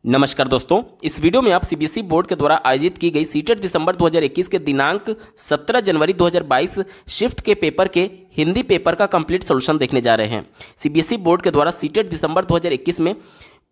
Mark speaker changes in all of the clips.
Speaker 1: नमस्कार दोस्तों, इस वीडियो में आप सीबीएसई बोर्ड के द्वारा आयोजित की गई सीटेट दिसंबर 2021 के दिनांक 17 जनवरी 2022 शिफ्ट के पेपर के हिंदी पेपर का कंप्लीट सॉल्यूशन देखने जा रहे हैं। सीबीएसई बोर्ड के द्वारा सीटेट दिसंबर 2021 में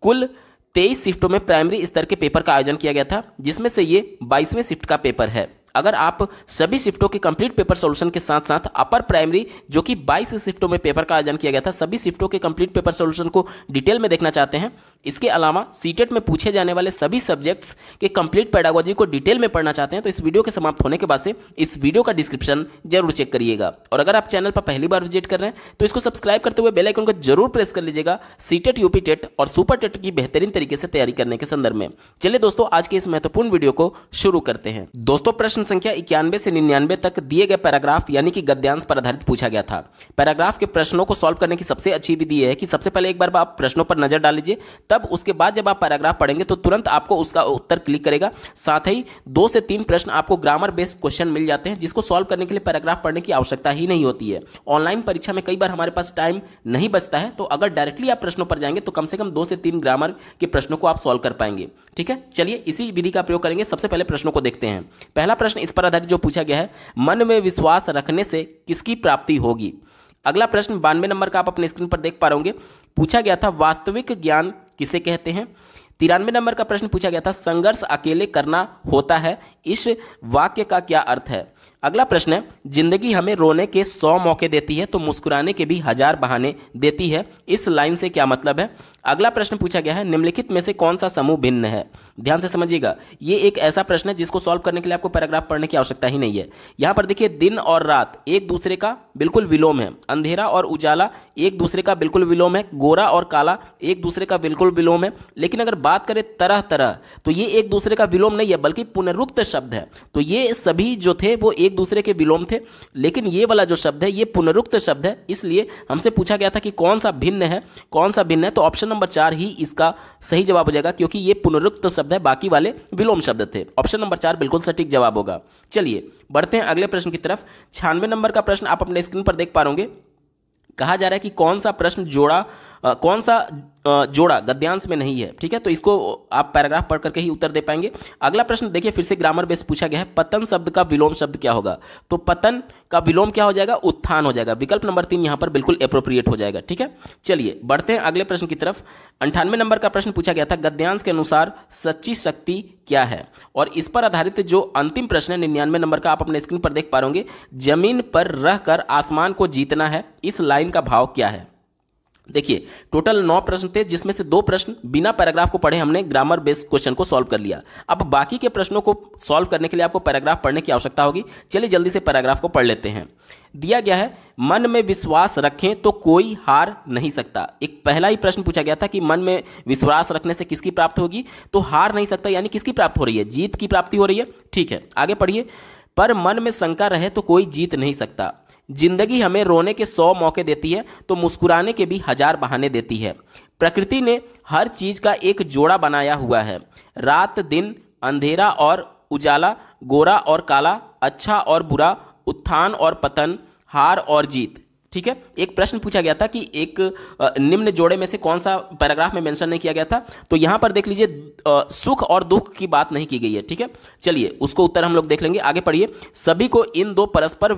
Speaker 1: कुल 23 शिफ्टों में प्राइमरी स्तर के पेपर का आयोजन किया गया था, जिसमें से ये 22वें शिफ्ट का पेपर है। अगर आप सभी शिफ्टों के कंप्लीट पेपर सॉल्यूशन के साथ साथ अपर प्राइमरी जो कि 22 शिफ्टों में पेपर का आयोजन किया गया था, सभी शिफ्टों के कंप्लीट पेपर सॉल्यूशन को डिटेल में देखना चाहते हैं, इसके अलावा सीटेट में पूछे जाने वाले सभी सब्जेक्ट्स के कंप्लीट पेडागोजी को डिटेल में पढ़ना चाहते हैं, तो इस वीडियो के समाप्त होने के बाद से इस वीडियो का डिस्क्रिप्शन जरूर चेक करिएगा। और अगर आप चैनल पर पहली बार विजिट कर रहे हैं तो इसको सब्सक्राइब करते हुए बेल आइकन को जरूर प्रेस कर लीजिएगा सीटेट, यूपी टेट और सुपर टेट की बेहतरीन तरीके से तैयारी करने के संदर्भ में। चलिए दोस्तों, आज के इस महत्वपूर्ण वीडियो को शुरू करते हैं। दोस्तों, प्रश्न संख्या 91 से 99 तक दिए गए पैराग्राफ यानी कि गद्यांश पर आधारित पूछा गया था। पैराग्राफ के प्रश्नों को सॉल्व करने की सबसे अच्छी विधि यह है कि सबसे पहले एक बार आप प्रश्नों पर नजर डाल लीजिए, तब उसके बाद जब आप पैराग्राफ पढ़ेंगे तो तुरंत आपको उसका उत्तर क्लिक करेगा। साथ ही 2 से 3 प्रश्न आपको ग्रामर बेस्ड क्वेश्चन मिल जाते हैं, जिसको सॉल्व करने के लिए पैराग्राफ पढ़ने की आवश्यकता ही नहीं होती है। ऑनलाइन परीक्षा में कई बार हमारे पास टाइम नहीं बचता है, तो अगर डायरेक्टली आप प्रश्नों पर जाएंगे तो कम से कम 2 से 3 ग्रामर के प्रश्नों को आप सॉल्व कर पाएंगे। ठीक है, चलिए इसी विधि का प्रयोग करेंगे। सबसे पहले प्रश्नों को देखते हैं। पहला प्रश्न इस पर आधारित जो पूछा गया है, मन में विश्वास रखने से किसकी प्राप्ति होगी। अगला प्रश्न 92 नंबर का आप अपने स्क्रीन पर देख पा रहे होंगे, पूछा गया था वास्तविक ज्ञान किसे कहते हैं। 93 नंबर का प्रश्न पूछा गया था संघर्ष अकेले करना होता है, इस वाक्य का क्या अर्थ है। अगला प्रश्न है जिंदगी हमें रोने के 100 मौके देती है तो मुस्कुराने के भी 1000 बहाने देती है, इस लाइन से क्या मतलब है। अगला प्रश्न पूछा गया है निम्नलिखित में से कौन सा समूह भिन्न है। ध्यान से समझिएगा, ये एक ऐसा प्रश्न है जिसको सॉल्व करने के लिए आपको पैराग्राफ पढ़ने की आवश्यकता ही नहीं है। यहाँ पर देखिए, दिन और रात एक दूसरे का बिल्कुल विलोम है, अंधेरा और उजाला एक दूसरे का बिल्कुल विलोम है, गोरा और काला एक दूसरे का बिल्कुल विलोम है। लेकिन अगर बात करें तरह तरह, तो ये एक दूसरे का विलोम नहीं है बल्कि पुनरुक्त शब्द है। तो ये सभी जो थे वो एक दूसरे के विलोम थे, लेकिन ये वाला जो शब्द है ये पुनरुक्त शब्द है। इसलिए हमसे पूछा गया था कि कौन सा भिन्न है, कौन सा भिन्न है, तो ऑप्शन नंबर 4 ही इसका सही जवाब हो जाएगा, क्योंकि ये पुनरुक्त शब्द है, बाकी वाले विलोम शब्द थे। ऑप्शन नंबर 4 बिल्कुल सटीक जवाब होगा। चलिए बढ़ते हैं अगले प्रश्न की तरफ। 96 नंबर का प्रश्न आप अपने स्क्रीन पर देख पा रहे होंगे। कहा जा रहा है कि कौन सा प्रश्न जोड़ा गद्यांश में नहीं है। ठीक है, तो इसको आप पैराग्राफ पढ़ करके ही उत्तर दे पाएंगे। अगला प्रश्न देखिए, फिर से ग्रामर बेस पूछा गया है, पतन शब्द का विलोम शब्द क्या होगा। तो पतन का विलोम क्या हो जाएगा, उत्थान हो जाएगा। विकल्प नंबर 3 यहां पर बिल्कुल एप्रोप्रिएट हो जाएगा। ठीक है, चलिए बढ़ते हैं अगले प्रश्न की तरफ। 98 नंबर का प्रश्न पूछा गया था गद्यांश के अनुसार सच्ची शक्ति क्या है। और इस पर आधारित जो अंतिम प्रश्न है 99 नंबर का आप अपने स्क्रीन पर देख पा रहे होंगे, जमीन पर रहकर आसमान को जीतना है, इस लाइन का भाव क्या है। देखिए, टोटल 9 प्रश्न थे, जिसमें से 2 प्रश्न बिना पैराग्राफ को पढ़े हमने ग्रामर बेस्ड क्वेश्चन को सॉल्व कर लिया। अब बाकी के प्रश्नों को सॉल्व करने के लिए आपको पैराग्राफ पढ़ने की आवश्यकता होगी। चलिए जल्दी से पैराग्राफ को पढ़ लेते हैं। दिया गया है मन में विश्वास रखें तो कोई हार नहीं सकता। एक पहला ही प्रश्न पूछा गया था कि मन में विश्वास रखने से किसकी प्राप्ति होगी, तो हार नहीं सकता यानी किसकी प्राप्ति हो रही है, जीत की प्राप्ति हो रही है। ठीक है, आगे पढ़िए। पर मन में शंका रहे तो कोई जीत नहीं सकता। जिंदगी हमें रोने के 100 मौके देती है तो मुस्कुराने के भी 1000 बहाने देती है। प्रकृति ने हर चीज का एक जोड़ा बनाया हुआ है, रात दिन, अंधेरा और उजाला, गोरा और काला, अच्छा और बुरा, उत्थान और पतन, हार और जीत। ठीक है, एक प्रश्न पूछा गया था कि एक निम्न जोड़े में से कौन सा पैराग्राफ में मेंशन नहीं किया गया था, तो यहां पर देख लीजिए सुख और दुख की बात नहीं की गई है। ठीक है, चलिए उसको उत्तर हम लोग देख लेंगे। आगे पढ़िए। सभी को इन 2 परस्पर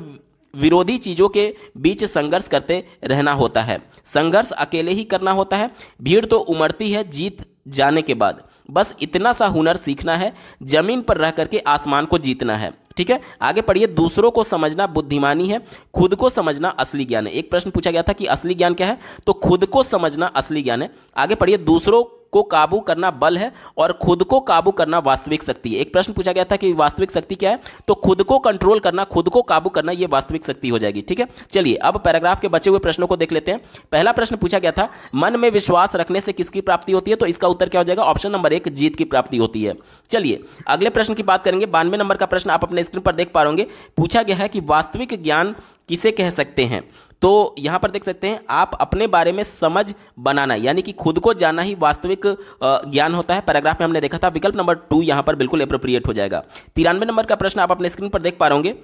Speaker 1: विरोधी चीजों के बीच संघर्ष करते रहना होता है, संघर्ष अकेले ही करना होता है। भीड़ तो उमड़ती है जीत जाने के बाद, बस इतना सा हुनर सीखना है, जमीन पर रह करके आसमान को जीतना है। ठीक है, आगे पढ़िए। दूसरों को समझना बुद्धिमानी है, खुद को समझना असली ज्ञान है। एक प्रश्न पूछा गया था कि असली ज्ञान क्या है, तो खुद को समझना असली ज्ञान है। आगे पढ़िए। दूसरों को काबू करना बल है और खुद को काबू करना वास्तविक शक्ति है। एक प्रश्न पूछा गया था कि वास्तविक शक्ति क्या है, तो खुद को कंट्रोल करना, खुद को काबू करना, ये वास्तविक शक्ति हो जाएगी। ठीक है, चलिए अब पैराग्राफ के बचे हुए प्रश्नों को देख लेते हैं। पहला प्रश्न पूछा गया था मन में विश्वास रखने से किसकी प्राप्ति होती है, तो इसका उत्तर क्या हो जाएगा, ऑप्शन नंबर 1 जीत की प्राप्ति होती है। चलिए अगले प्रश्न की बात करेंगे। 92 नंबर का प्रश्न आप अपने स्क्रीन पर देख पा रहे होंगे। पूछा गया है कि वास्तविक ज्ञान किसे कह सकते हैं, तो यहां पर देख सकते हैं आप अपने बारे में समझ बनाना यानी कि खुद को जानना ही वास्तविक ज्ञान होता है। पैराग्राफ में हमने देखा था। विकल्प नंबर 2 यहां पर बिल्कुल एप्रोप्रिएट हो जाएगा। 93 नंबर का प्रश्न आप अपने स्क्रीन पर देख पा रहे होंगे।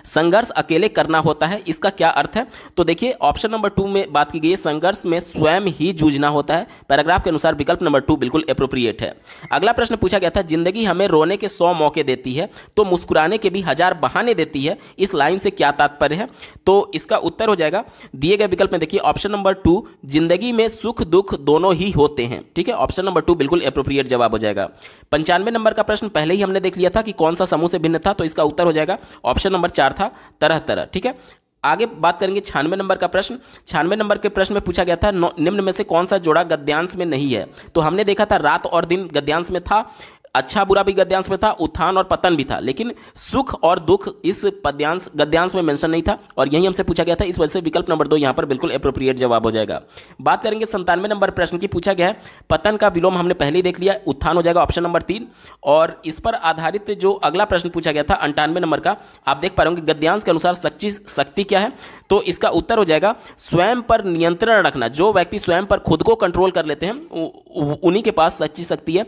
Speaker 1: संघर्ष अकेले करना होता है, इसका क्या अर्थ है? तो देखिए ऑप्शन नंबर 2 में बात की गई है संघर्ष में स्वयं ही जूझना होता है। पैराग्राफ के अनुसार विकल्प नंबर 2 बिल्कुल एप्रोप्रिएट है। अगला प्रश्न पूछा गया था, जिंदगी हमें रोने के 100 मौके देती है तो मुस्कुराने के भी 1000 बहाने देती है, इस लाइन से क्या तात्पर्य है? तो इसका उत्तर हो जाएगा दिए गए विकल्प में, देखिए ऑप्शन नंबर 2, जिंदगी में सुख दुख दोनों ही होते हैं। ठीक है, ऑप्शन नंबर 2 बिल्कुल एप्रोप्रिएट जवाब हो जाएगा। 95 नंबर का प्रश्न पहले ही हमने देख लिया था कि कौन सा समूह से भिन्न था, तो इसका उत्तर हो जाएगा ऑप्शन नंबर 4 था, तरह तरह। ठीक है, आगे बात करेंगे 96 नंबर का प्रश्न। 96 नंबर के प्रश्न में पूछा गया था निम्न में से कौन सा जोड़ा गद्यांश में नहीं है? तो हमने देखा था रात और दिन गद्यांश में था, अच्छा बुरा भी गद्यांश में था, उत्थान और पतन भी था, लेकिन सुख और दुख इस पद्यांश गद्यांश में मेंशन नहीं था और यही हमसे पूछा गया था, इस वजह से विकल्प नंबर 2 यहां पर बिल्कुल एप्रोप्रिएट जवाब हो जाएगा। बात करेंगे 97 नंबर प्रश्न की। पूछा गया है पतन का विलोम हमने पहले ही देख लिया, उत्थान हो जाएगा ऑप्शन नंबर 3। और इस पर आधारित जो अगला प्रश्न पूछा गया था 98 नंबर का, आप देख पा रहे होंगे गद्यांश के अनुसार सच्ची शक्ति क्या है? तो इसका उत्तर हो जाएगा स्वयं पर नियंत्रण रखना। जो व्यक्ति स्वयं पर खुद को कंट्रोल कर लेते हैं उन्हीं के पास सच्ची शक्ति है,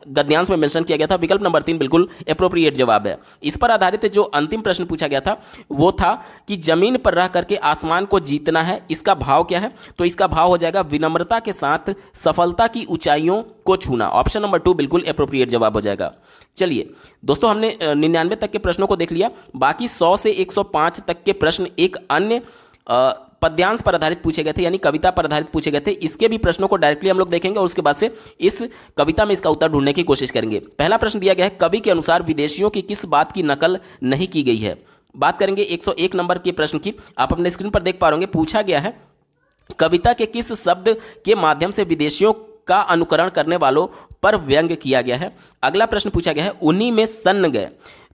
Speaker 1: गद्यांश में मेंशन किया गया था। विकल्प नंबर 3 बिल्कुल एप्रोप्रिएट जवाब है। इस पर आधारित जो अंतिम प्रश्न पूछा गया था वो था कि जमीन पर रह करके आसमान को जीतना है, इसका भाव क्या है? तो इसका भाव हो जाएगा विनम्रता के साथ सफलता की ऊंचाइयों को छूना। ऑप्शन नंबर 2 बिल्कुल एप्रोप्रिएट जवाब हो जाएगा। चलिए दोस्तों, हमने 99 तक के प्रश्नों को देख लिया, बाकी 100 से 105 तक के प्रश्न एक अन्य पद्यांश पर आधारित पूछे गए थे, यानी कविता पर आधारित पूछे गए थे। इसके भी प्रश्नों को डायरेक्टली हम लोग देखेंगे और उसके बाद से इस कविता में इसका उत्तर ढूंढने की कोशिश करेंगे। पहला प्रश्न दिया गया है, कवि के अनुसार विदेशियों की किस बात की नकल नहीं की गई है? बात करेंगे 101 नंबर के प्रश्न की। आप अपने स्क्रीन पर देख पा रहे होंगे, पूछा गया है कविता के किस शब्द के माध्यम से विदेशियों का अनुकरण करने वालों पर व्यंग्य किया गया है? अगला प्रश्न पूछा गया है, उन्हीं में सन्न गए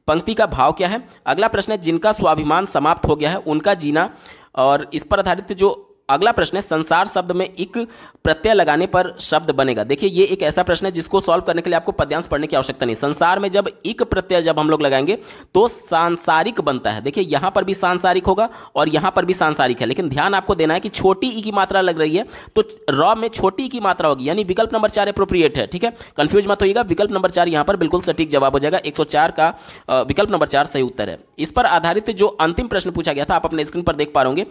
Speaker 1: पंक्ति का भाव क्या है? अगला प्रश्न है, जिनका स्वाभिमान समाप्त हो गया है उनका जीना। और इस पर आधारित जो अगला प्रश्न है, संसार शब्द में एक प्रत्यय लगाने पर शब्द बनेगा। देखिए ये एक ऐसा प्रश्न है जिसको सॉल्व करने के लिए आपको पद्यांश पढ़ने की आवश्यकता नहीं। संसार में जब एक प्रत्यय जब हम लोग लगाएंगे तो सांसारिक बनता है। देखिए यहां पर भी सांसारिक होगा और यहां पर भी सांसारिक है, लेकिन ध्यान आपको देना है कि छोटी ई की मात्रा लग रही है तो र में छोटी ई की मात्रा होगी, यानी विकल्प नंबर 4 एप्रोप्रिएट है। ठीक है, कंफ्यूज मत होइएगा, विकल्प नंबर 4 यहां पर बिल्कुल सटीक जवाब हो जाएगा। 104 का विकल्प नंबर 4 सही उत्तर है। इस पर आधारित जो अंतिम प्रश्न पूछा गया था, आप अपने स्क्रीन पर देख पा रहे होंगे,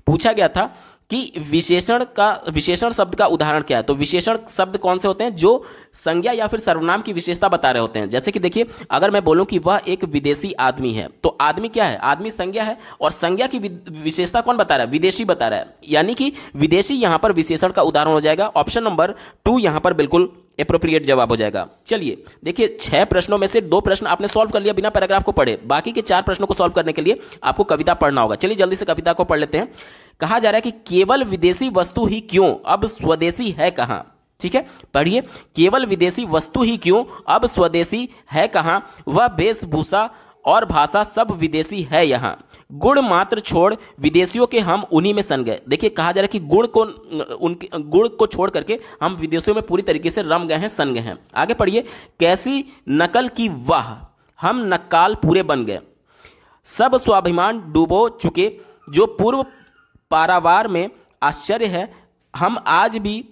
Speaker 1: पूछा गया था कि विशेषण शब्द का उदाहरण क्या है? तो विशेषण शब्द कौन से होते हैं? जो संज्ञा या फिर सर्वनाम की विशेषता बता रहे होते हैं। जैसे कि देखिए, अगर मैं बोलूं कि वह एक विदेशी आदमी है, तो आदमी क्या है? आदमी संज्ञा है और संज्ञा की विशेषता कौन बता रहा है? विदेशी बता रहा है, यानी कि विदेशी यहां पर विशेषण का उदाहरण हो जाएगा। ऑप्शन नंबर 2 यहां पर बिल्कुल एप्रोप्रिएट जवाब हो जाएगा। चलिए देखिए, 6 प्रश्नों में से 2 प्रश्न आपने सॉल्व कर लिया बिना पैराग्राफ को पढ़े, बाकी के 4 प्रश्नों को सॉल्व करने के लिए आपको कविता पढ़ना होगा। चलिए जल्दी से कविता को पढ़ लेते हैं। कहा जा रहा है कि केवल विदेशी वस्तु ही क्यों, अब स्वदेशी है कहां? ठीक है, पढ़िए, केवल विदेशी वस्तु ही क्यों, अब स्वदेशी है कहां? वह वेशभूषा और भाषा सब विदेशी है यहाँ, गुण मात्र छोड़ विदेशियों के हम उन्हीं में सन गए। देखिए कहा जा रहा है कि गुण को छोड़ करके हम विदेशियों में पूरी तरीके से रम गए हैं, सन गए हैं। आगे पढ़िए, कैसी नकल की वाह, हम नक्काल पूरे बन गए, सब स्वाभिमान डूबो चुके, जो पूर्व पारावार में आश्चर्य है, हम आज भी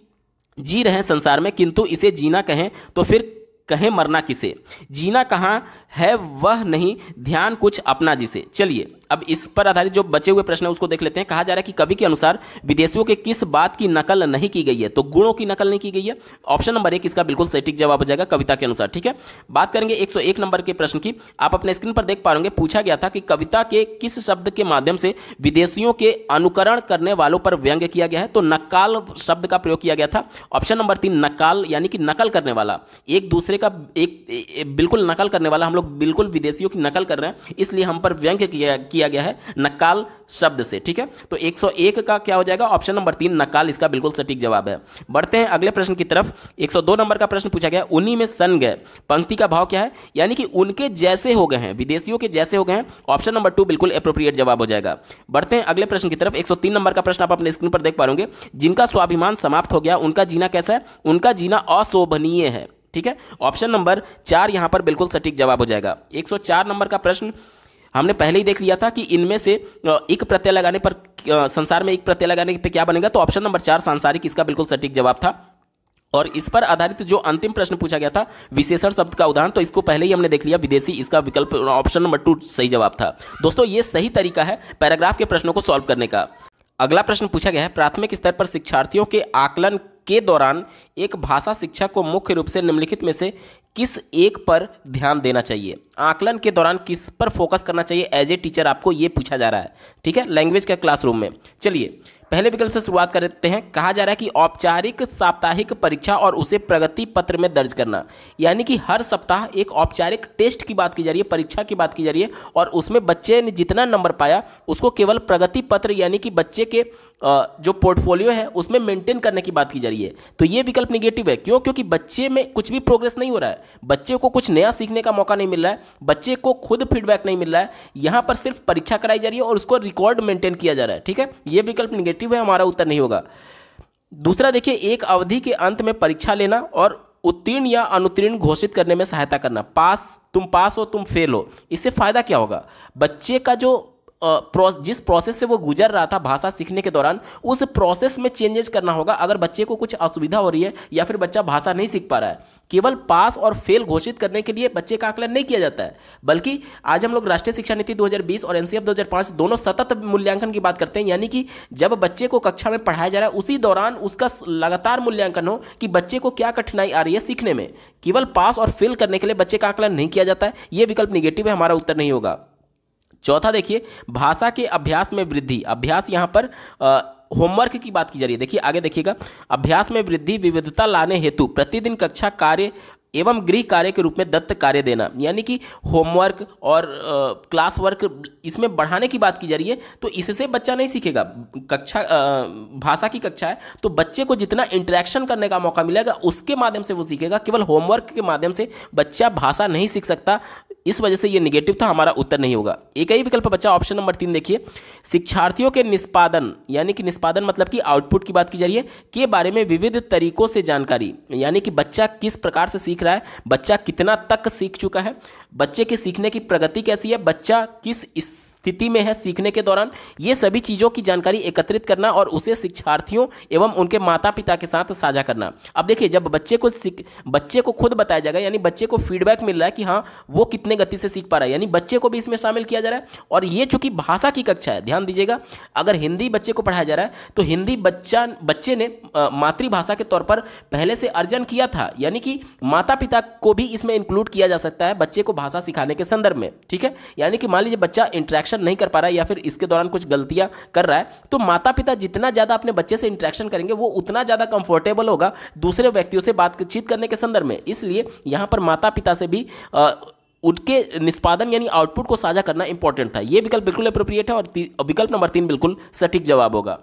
Speaker 1: जी रहे हैं संसार में, किंतु इसे जीना कहें तो फिर कहें मरना किसे, जीना कहाँ है वह नहीं, ध्यान कुछ अपना जिसे। चलिए अब इस पर आधारित जो बचे हुए प्रश्न है उसको देख लेते हैं। कहा जा रहा है कि कवि के अनुसार विदेशियों के किस बात की नकल नहीं की गई है? तो गुणों की नकल नहीं की गई है। ऑप्शन नंबर 1 इसका बिल्कुल सटीक जवाब हो जाएगा कविता के अनुसार। ठीक है, बात करेंगे 101 नंबर के प्रश्न की। आप अपने स्क्रीन पर देख पा रहे होंगे, पूछा गया था कि कविता के किस शब्द के माध्यम से विदेशियों के अनुकरण करने वालों पर व्यंग्य किया गया है? तो नक्काल शब्द का प्रयोग किया गया था। ऑप्शन नंबर 3 नक्काल, यानी कि नकल करने वाला, एक दूसरे का एक बिल्कुल नकल करने वाला, हम लोग बिल्कुल विदेशियों की नकल कर रहे हैं इसलिए हम पर व्यंग्य किया गया है नक्काल शब्द से। ठीक है, तो 101 का क्या हो जाएगा? ऑप्शन नंबर 3 नक्काल इसका बिल्कुल सटीक जवाब है। बढ़ते हैं अगले प्रश्न की तरफ। 102 नंबर का प्रश्न पूछा गया, उन्हीं में सन गए पंक्ति का भाव क्या है? यानी कि उनके जैसे हो गए हैं, विदेशियों के जैसे हो गए हैं। ऑप्शन नंबर 2 बिल्कुल एप्रोप्रिएट जवाब हो जाएगा। बढ़ते हैं अगले प्रश्न की तरफ। 103 नंबर का प्रश्न आप अपने स्क्रीन पर देख पा रहे होंगे, जिनका स्वाभिमान समाप्त हो गया उनका जीना कैसा है? उनका जीना अशोभनीय है। ठीक है, ऑप्शन नंबर 4 यहां पर बिल्कुल सटीक जवाब हो जाएगा। 104 नंबर का प्रश्न हमने पहले ही देख लिया था कि इनमें से एक प्रत्यय लगाने पर, संसार में एक प्रत्यय लगाने पे क्या बनेगा? तो ऑप्शन नंबर 4 सांसारिक इसका बिल्कुल सटीक जवाब था। और इस पर आधारित जो अंतिम प्रश्न पूछा गया था विशेषण शब्द का उदाहरण, तो इसको पहले ही हमने देख लिया, विदेशी, इसका विकल्प ऑप्शन नंबर 2 सही जवाब था। दोस्तों ये सही तरीका है पैराग्राफ के प्रश्नों को सॉल्व करने का। अगला प्रश्न पूछा गया है, प्राथमिक स्तर पर शिक्षार्थियों के आकलन के दौरान एक भाषा शिक्षक को मुख्य रूप से निम्नलिखित में से किस एक पर ध्यान देना चाहिए। आकलन के दौरान किस पर फोकस करना चाहिए एज ए टीचर, आपको ये पूछा जा रहा है, ठीक है, लैंग्वेज के क्लासरूम में। चलिए पहले विकल्प से शुरुआत करते हैं। कहा जा रहा है कि औपचारिक साप्ताहिक परीक्षा और उसे प्रगति पत्र में दर्ज करना, यानी कि हर सप्ताह एक औपचारिक टेस्ट की बात की जा रही है, परीक्षा की बात की जा रही है, और उसमें बच्चे ने जितना नंबर पाया उसको केवल प्रगति पत्र यानी कि बच्चे के जो पोर्टफोलियो है उसमें मेंटेन करने की बात की जा रही है। तो ये विकल्प निगेटिव है। क्यों? क्योंकि बच्चे में कुछ भी प्रोग्रेस नहीं हो रहा है, बच्चे को कुछ नया सीखने का मौका नहीं मिल रहा है, बच्चे को खुद फीडबैक नहीं मिल रहा है, यहाँ पर सिर्फ परीक्षा कराई जा रही है और उसको रिकॉर्ड मेंटेन किया जा रहा है, ठीक है, ये विकल्प निगेटिव है, हमारा उत्तर नहीं होगा। दूसरा देखिए, एक अवधि के अंत में परीक्षा लेना और उत्तीर्ण या अनुत्तीर्ण घोषित करने में सहायता करना। तुम पास हो, तुम फेल हो, इससे फायदा क्या होगा? बच्चे का जो जिस प्रोसेस से वो गुजर रहा था भाषा सीखने के दौरान, उस प्रोसेस में चेंजेस करना होगा। अगर बच्चे को कुछ असुविधा हो रही है या फिर बच्चा भाषा नहीं सीख पा रहा है, केवल पास और फेल घोषित करने के लिए बच्चे का आकलन नहीं किया जाता है, बल्कि आज हम लोग राष्ट्रीय शिक्षा नीति 2020 और एनसीएफ 2005 दोनों सतत मूल्यांकन की बात करते हैं। यानी कि जब बच्चे को कक्षा में पढ़ाया जा रहा है उसी दौरान उसका लगातार मूल्यांकन हो कि बच्चे को क्या कठिनाई आ रही है सीखने में। केवल पास और फेल करने के लिए बच्चे का आकलन नहीं किया जाता है, यह विकल्प निगेटिव है, हमारा उत्तर नहीं होगा। चौथा देखिए, भाषा के अभ्यास में वृद्धि। अभ्यास यहाँ पर होमवर्क की बात की जा रही है। देखिए आगे देखिएगा, अभ्यास में वृद्धि विविधता लाने हेतु प्रतिदिन कक्षा कार्य एवं गृह कार्य के रूप में दत्त कार्य देना, यानी कि होमवर्क और क्लास वर्क इसमें बढ़ाने की बात की जा रही है। तो इससे बच्चा नहीं सीखेगा। कक्षा भाषा की कक्षा है तो बच्चे को जितना इंटरेक्शन करने का मौका मिलेगा उसके माध्यम से वो सीखेगा, केवल होमवर्क के माध्यम से बच्चा भाषा नहीं सीख सकता। इस वजह से ये निगेटिव था, हमारा उत्तर नहीं होगा। एक ही विकल्प बच्चा ऑप्शन नंबर 3 देखिए, शिक्षार्थियों के निष्पादन, यानी कि निष्पादन मतलब कि आउटपुट की बात की जा रही है, के बारे में विविध तरीकों से जानकारी, यानी कि बच्चा किस प्रकार से सीख रहा है, बच्चा कितना तक सीख चुका है, बच्चे के सीखने की प्रगति कैसी है, बच्चा किस स्थिति में है सीखने के दौरान, ये सभी चीज़ों की जानकारी एकत्रित करना और उसे शिक्षार्थियों एवं उनके माता पिता के साथ साझा करना। अब देखिए, जब बच्चे को खुद बताया जाएगा, यानी बच्चे को फीडबैक मिल रहा है कि हाँ वो कितने गति से सीख पा रहा है, यानी बच्चे को भी इसमें शामिल किया जा रहा है। और ये चूंकि भाषा की कक्षा है, ध्यान दीजिएगा, अगर हिंदी बच्चे को पढ़ाया जा रहा है तो हिंदी बच्चे ने मातृभाषा के तौर पर पहले से अर्जन किया था, यानी कि माता पिता को भी इसमें इंक्लूड किया जा सकता है बच्चे को भाषा सिखाने के संदर्भ में, ठीक है। यानी कि मान लीजिए बच्चा इंटरेक्शन नहीं कर पा रहा है या फिर इसके दौरान कुछ गलतियां कर रहा है, तो माता पिता जितना ज्यादा अपने बच्चे से इंटरेक्शन करेंगे वो उतना ज्यादा कंफर्टेबल होगा दूसरे व्यक्तियों से बातचीत करने के संदर्भ में। इसलिए यहां पर माता पिता से भी उनके निष्पादन यानी आउटपुट को साझा करना इंपॉर्टेंट था। यह विकल्प बिल्कुल अप्रोप्रिएट है और विकल्प नंबर 3 बिल्कुल सटीक जवाब होगा।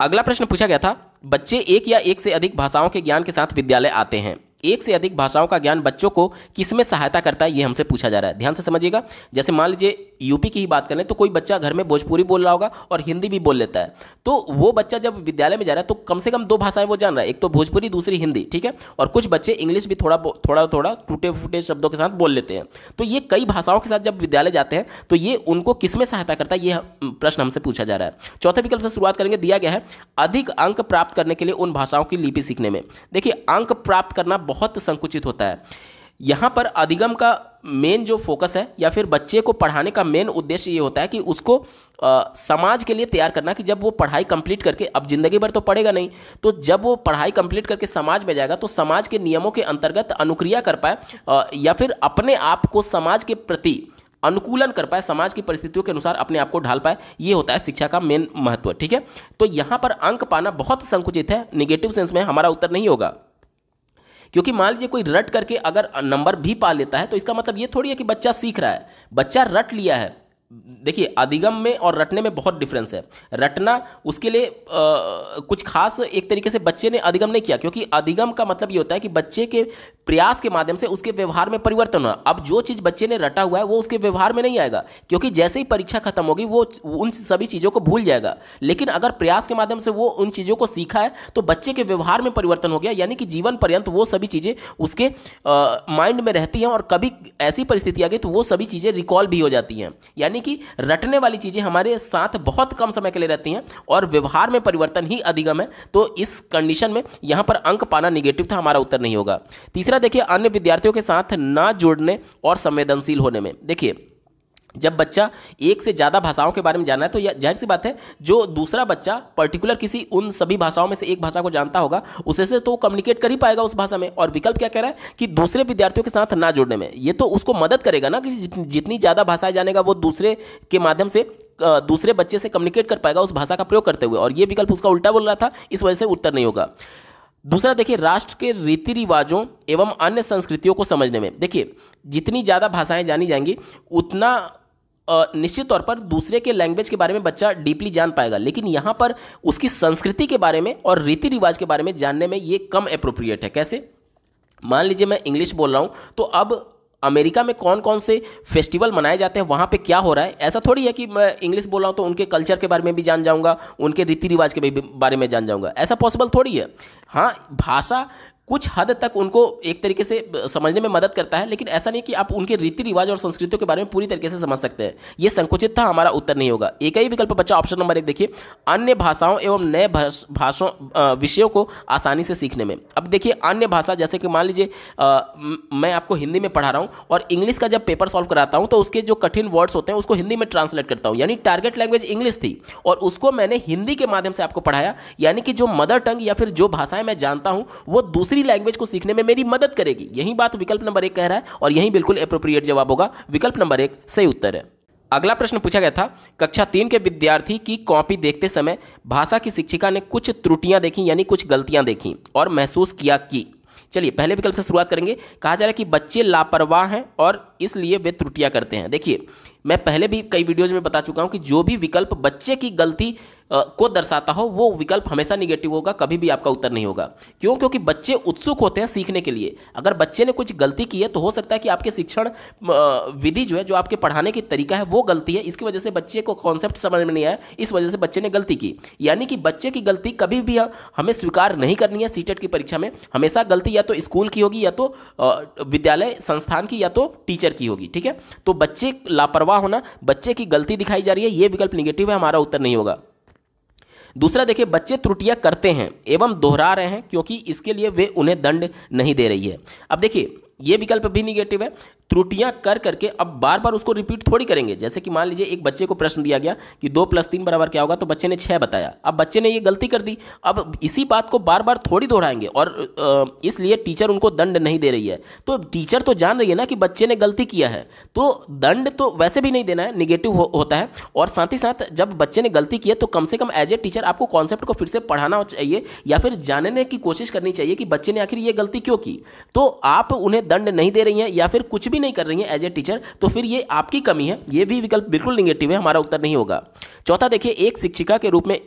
Speaker 1: अगला प्रश्न पूछा गया था, बच्चे एक या एक से अधिक भाषाओं के ज्ञान के साथ विद्यालय आते हैं। एक से अधिक भाषाओं का ज्ञान बच्चों को किसमें सहायता करता है, ये हमसे पूछा जा रहा है। ध्यान से समझिएगा, जैसे मान लीजिए यूपी की ही बात करें तो कोई बच्चा घर में भोजपुरी बोल रहा होगा और हिंदी भी बोल लेता है, तो वो बच्चा जब विद्यालय में जा रहा है तो कम से कम 2 भाषाएं वो जान रहा है, एक तो भोजपुरी, दूसरी हिंदी, ठीक है। और कुछ बच्चे इंग्लिश भी थोड़ा टूटे फूटे शब्दों के साथ बोल लेते हैं। तो ये कई भाषाओं के साथ जब विद्यालय जाते हैं तो ये उनको किसमें सहायता करता है, ये प्रश्न हमसे पूछा जा रहा है। चौथे विकल्प से शुरुआत करेंगे, दिया गया है अधिक अंक प्राप्त करने के लिए उन भाषाओं की लिपि सीखने में। देखिए, अंक प्राप्त करना बहुत संकुचित होता है। यहाँ पर अधिगम का मेन जो फोकस है या फिर बच्चे को पढ़ाने का मेन उद्देश्य ये होता है कि उसको समाज के लिए तैयार करना, कि जब वो पढ़ाई कंप्लीट करके, अब जिंदगी भर तो पढ़ेगा नहीं, तो जब वो पढ़ाई कंप्लीट करके समाज में जाएगा तो समाज के नियमों के अंतर्गत अनुक्रिया कर पाए या फिर अपने आप को समाज के प्रति अनुकूलन कर पाए, समाज की परिस्थितियों के अनुसार अपने आप को ढाल पाए। ये होता है शिक्षा का मेन महत्व, ठीक है। तो यहाँ पर अंक पाना बहुत संकुचित है, निगेटिव सेंस में हमारा उत्तर नहीं होगा। क्योंकि मान लीजिए कोई रट करके अगर नंबर भी पा लेता है तो इसका मतलब ये थोड़ी है कि बच्चा सीख रहा है, बच्चा रट लिया है। देखिए, अधिगम में और रटने में बहुत डिफरेंस है। रटना उसके लिए कुछ खास एक तरीके से बच्चे ने अधिगम नहीं किया, क्योंकि अधिगम का मतलब ये होता है कि बच्चे के प्रयास के माध्यम से उसके व्यवहार में परिवर्तन हुआ। अब जो चीज़ बच्चे ने रटा हुआ है वो उसके व्यवहार में नहीं आएगा, क्योंकि जैसे ही परीक्षा खत्म होगी वो उन सभी चीज़ों को भूल जाएगा। लेकिन अगर प्रयास के माध्यम से वो उन चीज़ों को सीखा है तो बच्चे के व्यवहार में परिवर्तन हो गया, यानी कि जीवन पर्यंत वो सभी चीज़ें उसके माइंड में रहती हैं और कभी ऐसी परिस्थिति आ गई तो वो सभी चीज़ें रिकॉल भी हो जाती हैं। यानी कि रटने वाली चीज़ें हमारे साथ बहुत कम समय के लिए रहती हैं और व्यवहार में परिवर्तन ही अधिगम है। तो इस कंडीशन में यहाँ पर अंक पाना निगेटिव था, हमारा उत्तर नहीं होगा। तीसरा देखिए, अन्य विद्यार्थियों के साथ ना जुड़ने और संवेदनशील होने में। देखिए, जब बच्चा एक से ज़्यादा भाषाओं के बारे में जानना है तो यह जाहिर सी बात है, जो दूसरा बच्चा पर्टिकुलर किसी उन सभी भाषाओं में से एक भाषा को जानता होगा उसे से तो कम्युनिकेट कर ही पाएगा उस भाषा में। और विकल्प क्या कह रहा है कि दूसरे विद्यार्थियों के साथ ना जुड़ने में, ये तो उसको मदद करेगा ना कि जितनी ज़्यादा भाषाएं जानेगा वो दूसरे के माध्यम से दूसरे बच्चे से कम्युनिकेट कर पाएगा उस भाषा का प्रयोग करते हुए। और ये विकल्प उसका उल्टा बोल रहा था, इस वजह से उत्तर नहीं होगा। दूसरा देखिए, राष्ट्र के रीति रिवाजों एवं अन्य संस्कृतियों को समझने में। देखिए, जितनी ज़्यादा भाषाएं जानी जाएंगी उतना निश्चित तौर पर दूसरे के लैंग्वेज के बारे में बच्चा डीपली जान पाएगा, लेकिन यहाँ पर उसकी संस्कृति के बारे में और रीति रिवाज के बारे में जानने में ये कम एप्रोप्रिएट है। कैसे? मान लीजिए मैं इंग्लिश बोल रहा हूँ, तो अब अमेरिका में कौन कौन से फेस्टिवल मनाए जाते हैं, वहाँ पे क्या हो रहा है, ऐसा थोड़ी है कि मैं इंग्लिश बोल रहा हूँ तो उनके कल्चर के बारे में भी जान जाऊँगा, उनके रीति रिवाज के बारे में जान जाऊँगा। ऐसा पॉसिबल थोड़ी है। हाँ, भाषा कुछ हद तक उनको एक तरीके से समझने में मदद करता है, लेकिन ऐसा नहीं कि आप उनके रीति रिवाज और संस्कृतियों के बारे में पूरी तरीके से समझ सकते हैं। ये संकुचित था, हमारा उत्तर नहीं होगा। एक ही विकल्प बचा ऑप्शन नंबर 1। देखिए, अन्य भाषाओं एवं नए भाषाओं विषयों को आसानी से सीखने में। अब देखिए, अन्य भाषा जैसे कि मान लीजिए मैं आपको हिंदी में पढ़ा रहा हूँ और इंग्लिश का जब पेपर सॉल्व कराता हूँ तो उसके जो कठिन वर्ड्स होते हैं उसको हिंदी में ट्रांसलेट करता हूँ, यानी टारगेट लैंग्वेज इंग्लिश थी और उसको मैंने हिंदी के माध्यम से आपको पढ़ाया। यानी कि जो मदर टंग या फिर जो भाषाएं मैं जानता हूँ वो दूसरी लैंग्वेज को सीखने में मेरी मदद करेगी। यही बात विकल्प नंबर 1 कह रहा है और यही बिल्कुल एप्रोप्रिएट जवाब होगा। विकल्प नंबर 1 सही उत्तर है। अगला प्रश्न पूछा गया था, कक्षा 3 के विद्यार्थी की कॉपी देखते समय भाषा की शिक्षिका ने कुछ त्रुटियां देखी, यानी कुछ गलतियां देखी और महसूस किया कि। चलिए पहले विकल्प से शुरुआत करेंगे। कहा जा रहा है कि बच्चे लापरवाह हैं और इसलिए वे त्रुटियां करते हैं। देखिए, मैं पहले भी कई वीडियोज में बता चुका हूं कि जो भी विकल्प बच्चे की गलती को दर्शाता हो वो विकल्प हमेशा निगेटिव होगा, कभी भी आपका उत्तर नहीं होगा। क्यों? क्योंकि बच्चे उत्सुक होते हैं सीखने के लिए। अगर बच्चे ने कुछ गलती की है तो हो सकता है कि आपके शिक्षण विधि जो है, जो आपके पढ़ाने की तरीका है वो गलती है, इसकी वजह से बच्चे को कॉन्सेप्ट समझ में नहीं आया, इस वजह से बच्चे ने गलती की। यानी कि बच्चे की गलती कभी भी हमें स्वीकार नहीं करनी है। सीटेट की परीक्षा में हमेशा गलती या तो स्कूल की होगी या तो विद्यालय संस्थान की या तो टीचर की होगी। ठीक है, तो बच्चे लापरवाह होना, बच्चे की गलती दिखाई जा रही है, यह विकल्प निगेटिव है, हमारा उत्तर नहीं होगा। दूसरा देखिए, बच्चे त्रुटियां करते हैं एवं दोहरा रहे हैं क्योंकि इसके लिए वे उन्हें दंड नहीं दे रही है। अब देखिए, ये विकल्प भी निगेटिव है। त्रुटियां कर करके अब बार बार उसको रिपीट थोड़ी करेंगे। जैसे कि मान लीजिए एक बच्चे को प्रश्न दिया गया कि 2 + 3 = क्या होगा, तो बच्चे ने 6 बताया। अब बच्चे ने ये गलती कर दी, अब इसी बात को बार बार थोड़ी दोहराएंगे और इसलिए टीचर उनको दंड नहीं दे रही है। तो टीचर तो जान रही है ना कि बच्चे ने गलती किया है, तो दंड तो वैसे भी नहीं देना है, निगेटिव होता है। और साथ ही साथ जब बच्चे ने गलती की है तो कम से कम एज ए टीचर आपको कॉन्सेप्ट को फिर से पढ़ाना चाहिए या फिर जानने की कोशिश करनी चाहिए कि बच्चे ने आखिर ये गलती क्यों की। तो आप उन्हें दंड नहीं दे रही हैं या फिर कुछ भी नहीं कर रही हैं एज ए टीचर, तो फिर ये आपकी कमी है। ये भी विकल्प बिल्कुल निगेटिव है, हमारा उत्तर नहीं होगा। चौथा देखिए, एक शिक्षिका के रूप में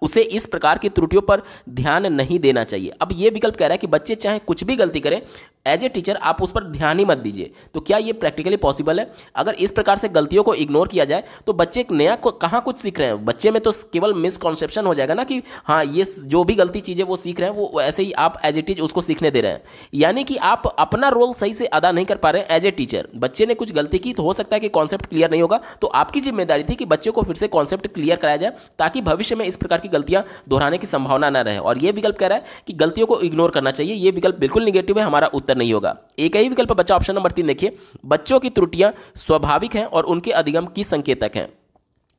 Speaker 1: उसे इस प्रकार की त्रुटियों पर ध्यान नहीं देना चाहिए। अब ये विकल्प कह रहा है कि बच्चे चाहे कुछ भी गलती करें, एज ए टीचर आप उस पर ध्यान ही मत दीजिए। तो क्या ये प्रैक्टिकली पॉसिबल है? अगर इस प्रकार से गलतियों को इग्नोर किया जाए तो बच्चे एक नया कहाँ कुछ सीख रहे हैं। बच्चे में तो केवल मिसकॉन्सेप्शन हो जाएगा ना कि हाँ, ये जो भी गलती चीज़ें वो सीख रहे हैं वो ऐसे ही आप एज ए टीचर उसको सीखने दे रहे हैं। यानी कि आप अपना रोल सही से अदा नहीं कर पा रहे हैं एज ए टीचर। बच्चे ने कुछ गलती की तो हो सकता है कि कॉन्सेप्ट क्लियर नहीं होगा, तो आपकी जिम्मेदारी थी कि बच्चे को फिर से कॉन्सेप्ट क्लियर कराया जाए ताकि भविष्य में इस प्रकार की गलतियां दोहराने की संभावना न रहे। और ये विकल्प कह रहा है कि गलतियों को इग्नोर करना चाहिए। ये विकल्प बिल्कुल निगेटिव है, हमारा उत्तर नहीं होगा। एक ही विकल्प बचा ऑप्शन नंबर 3। देखिए, बच्चों की त्रुटियां स्वाभाविक हैं और उनके अधिगम की संकेतक हैं।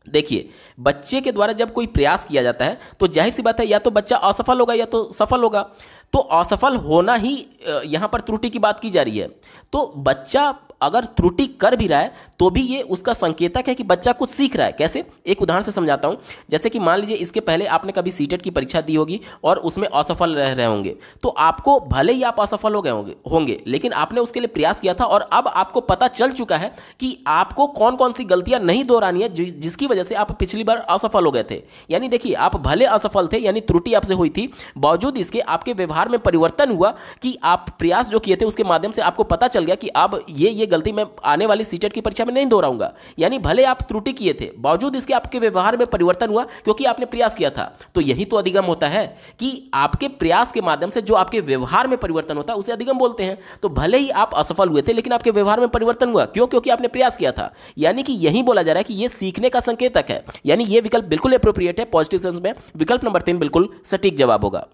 Speaker 1: देखिए, बच्चे के द्वारा जब कोई प्रयास किया जाता है तो जाहिर सी बात है या तो बच्चा असफल होगा या तो सफल होगा। तो असफल होना ही यहाँ पर त्रुटि की बात की जा रही है। तो बच्चा अगर त्रुटि कर भी रहा है तो भी ये उसका संकेतक है कि बच्चा कुछ सीख रहा है। कैसे, एक उदाहरण से समझाता हूं। जैसे कि मान लीजिए इसके पहले आपने कभी सीटेट की परीक्षा दी होगी और उसमें असफल रह रहे होंगे, तो आपको भले ही आप असफल हो गए होंगे लेकिन आपने उसके लिए प्रयास किया था और अब आपको पता चल चुका है कि आपको कौन कौन सी गलतियां नहीं दोहरानी है जिसकी वजह से आप पिछली बार असफल हो गए थे। यानी देखिए, आप भले असफल थे, यानी त्रुटि आपसे हुई थी, बावजूद इसके आपके व्यवहार में परिवर्तन हुआ कि आप प्रयास जो किए थे उसके माध्यम से आपको पता चल गया कि अब ये गलती मैं आने वाली सीटेट की परीक्षा में नहीं दोहराऊंगा। यानी भले आप त्रुटि किए थे, बावजूद इसके आपके व्यवहार में परिवर्तन हुआ क्योंकि आपने प्रयास किया था। तो यही तो अधिगम होता है कि आपके प्रयास के माध्यम से जो आपके व्यवहार में परिवर्तन होता है उसे अधिगम बोलते हैं। तो भले ही आप असफल हुए थे लेकिन आपके व्यवहार में परिवर्तन हुआ, क्यों? क्योंकि आपने प्रयास किया था। यानी कि यही बोला जा रहा है कि यह सीखने का संकेतक है। यानी यह विकल्प बिल्कुल एप्रोप्रिएट है पॉजिटिव सेंस में। विकल्प नंबर 3 बिल्कुल सटीक जवाब होगा।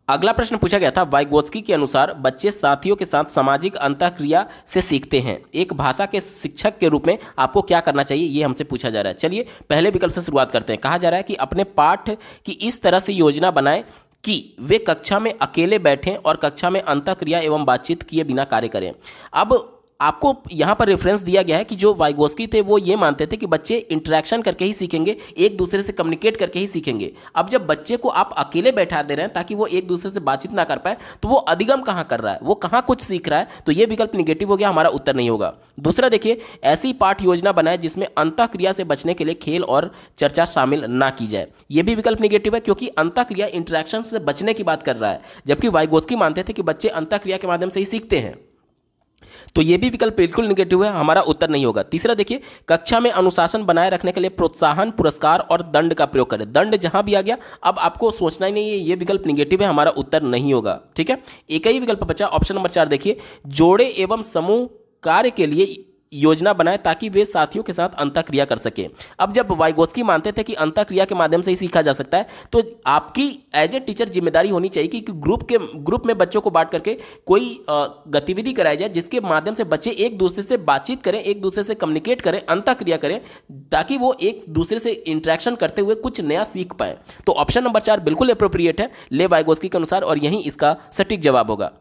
Speaker 1: अगला प्रश्न पूछा गया था, वाइगोत्स्की के अनुसार बच्चे साथियों के साथ सामाजिक अंतःक्रिया से सीखते हैं। एक भाषा के शिक्षक के रूप में आपको क्या करना चाहिए, ये हमसे पूछा जा रहा है। चलिए पहले विकल्प से शुरुआत करते हैं। कहा जा रहा है कि अपने पाठ की इस तरह से योजना बनाएं कि वे कक्षा में अकेले बैठें और कक्षा में अंतःक्रिया एवं बातचीत किए बिना कार्य करें। अब आपको यहाँ पर रेफरेंस दिया गया है कि जो वाइगोत्स्की थे वो ये मानते थे कि बच्चे इंटरेक्शन करके ही सीखेंगे, एक दूसरे से कम्युनिकेट करके ही सीखेंगे। अब जब बच्चे को आप अकेले बैठा दे रहे हैं ताकि वो एक दूसरे से बातचीत ना कर पाए, तो वो अधिगम कहाँ कर रहा है, वो कहाँ कुछ सीख रहा है? तो ये विकल्प निगेटिव हो गया, हमारा उत्तर नहीं होगा। दूसरा देखिए, ऐसी पाठ योजना बनाए जिसमें अंतःक्रिया से बचने के लिए खेल और चर्चा शामिल ना की जाए। ये भी विकल्प निगेटिव है क्योंकि अंतःक्रिया इंटरेक्शन से बचने की बात कर रहा है, जबकि वाइगोत्स्की मानते थे कि बच्चे अंतःक्रिया के माध्यम से ही सीखते हैं। तो ये भी विकल्प बिल्कुल निगेटिव है, हमारा उत्तर नहीं होगा। तीसरा देखिए, कक्षा में अनुशासन बनाए रखने के लिए प्रोत्साहन, पुरस्कार और दंड का प्रयोग करें। दंड जहां भी आ गया अब आपको सोचना ही नहीं है, ये विकल्प निगेटिव है, हमारा उत्तर नहीं होगा। ठीक है, एक ही विकल्प बचा, ऑप्शन नंबर 4 देखिए, जोड़े एवं समूह कार्य के लिए योजना बनाए ताकि वे साथियों के साथ अंतःक्रिया कर सके। अब जब वाइगोत्स्की मानते थे कि अंतःक्रिया के माध्यम से ही सीखा जा सकता है, तो आपकी एज ए टीचर जिम्मेदारी होनी चाहिए कि ग्रुप में बच्चों को बांट करके कोई गतिविधि कराई जाए जिसके माध्यम से बच्चे एक दूसरे से बातचीत करें, एक दूसरे से कम्युनिकेट करें, अंतःक्रिया करें, ताकि वो एक दूसरे से इंटरेक्शन करते हुए कुछ नया सीख पाए। तो ऑप्शन नंबर 4 बिल्कुल एप्रोप्रिएट है ले वाइगोत्स्की के अनुसार, और यही इसका सटीक जवाब होगा।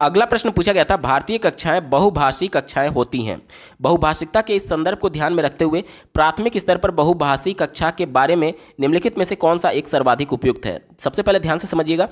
Speaker 1: अगला प्रश्न पूछा गया था, भारतीय कक्षाएं बहुभाषी कक्षाएं होती हैं। बहुभाषिकता के इस संदर्भ को ध्यान में रखते हुए प्राथमिक स्तर पर बहुभाषी कक्षा के बारे में निम्नलिखित में से कौन सा एक सर्वाधिक उपयुक्त है? सबसे पहले ध्यान से समझिएगा,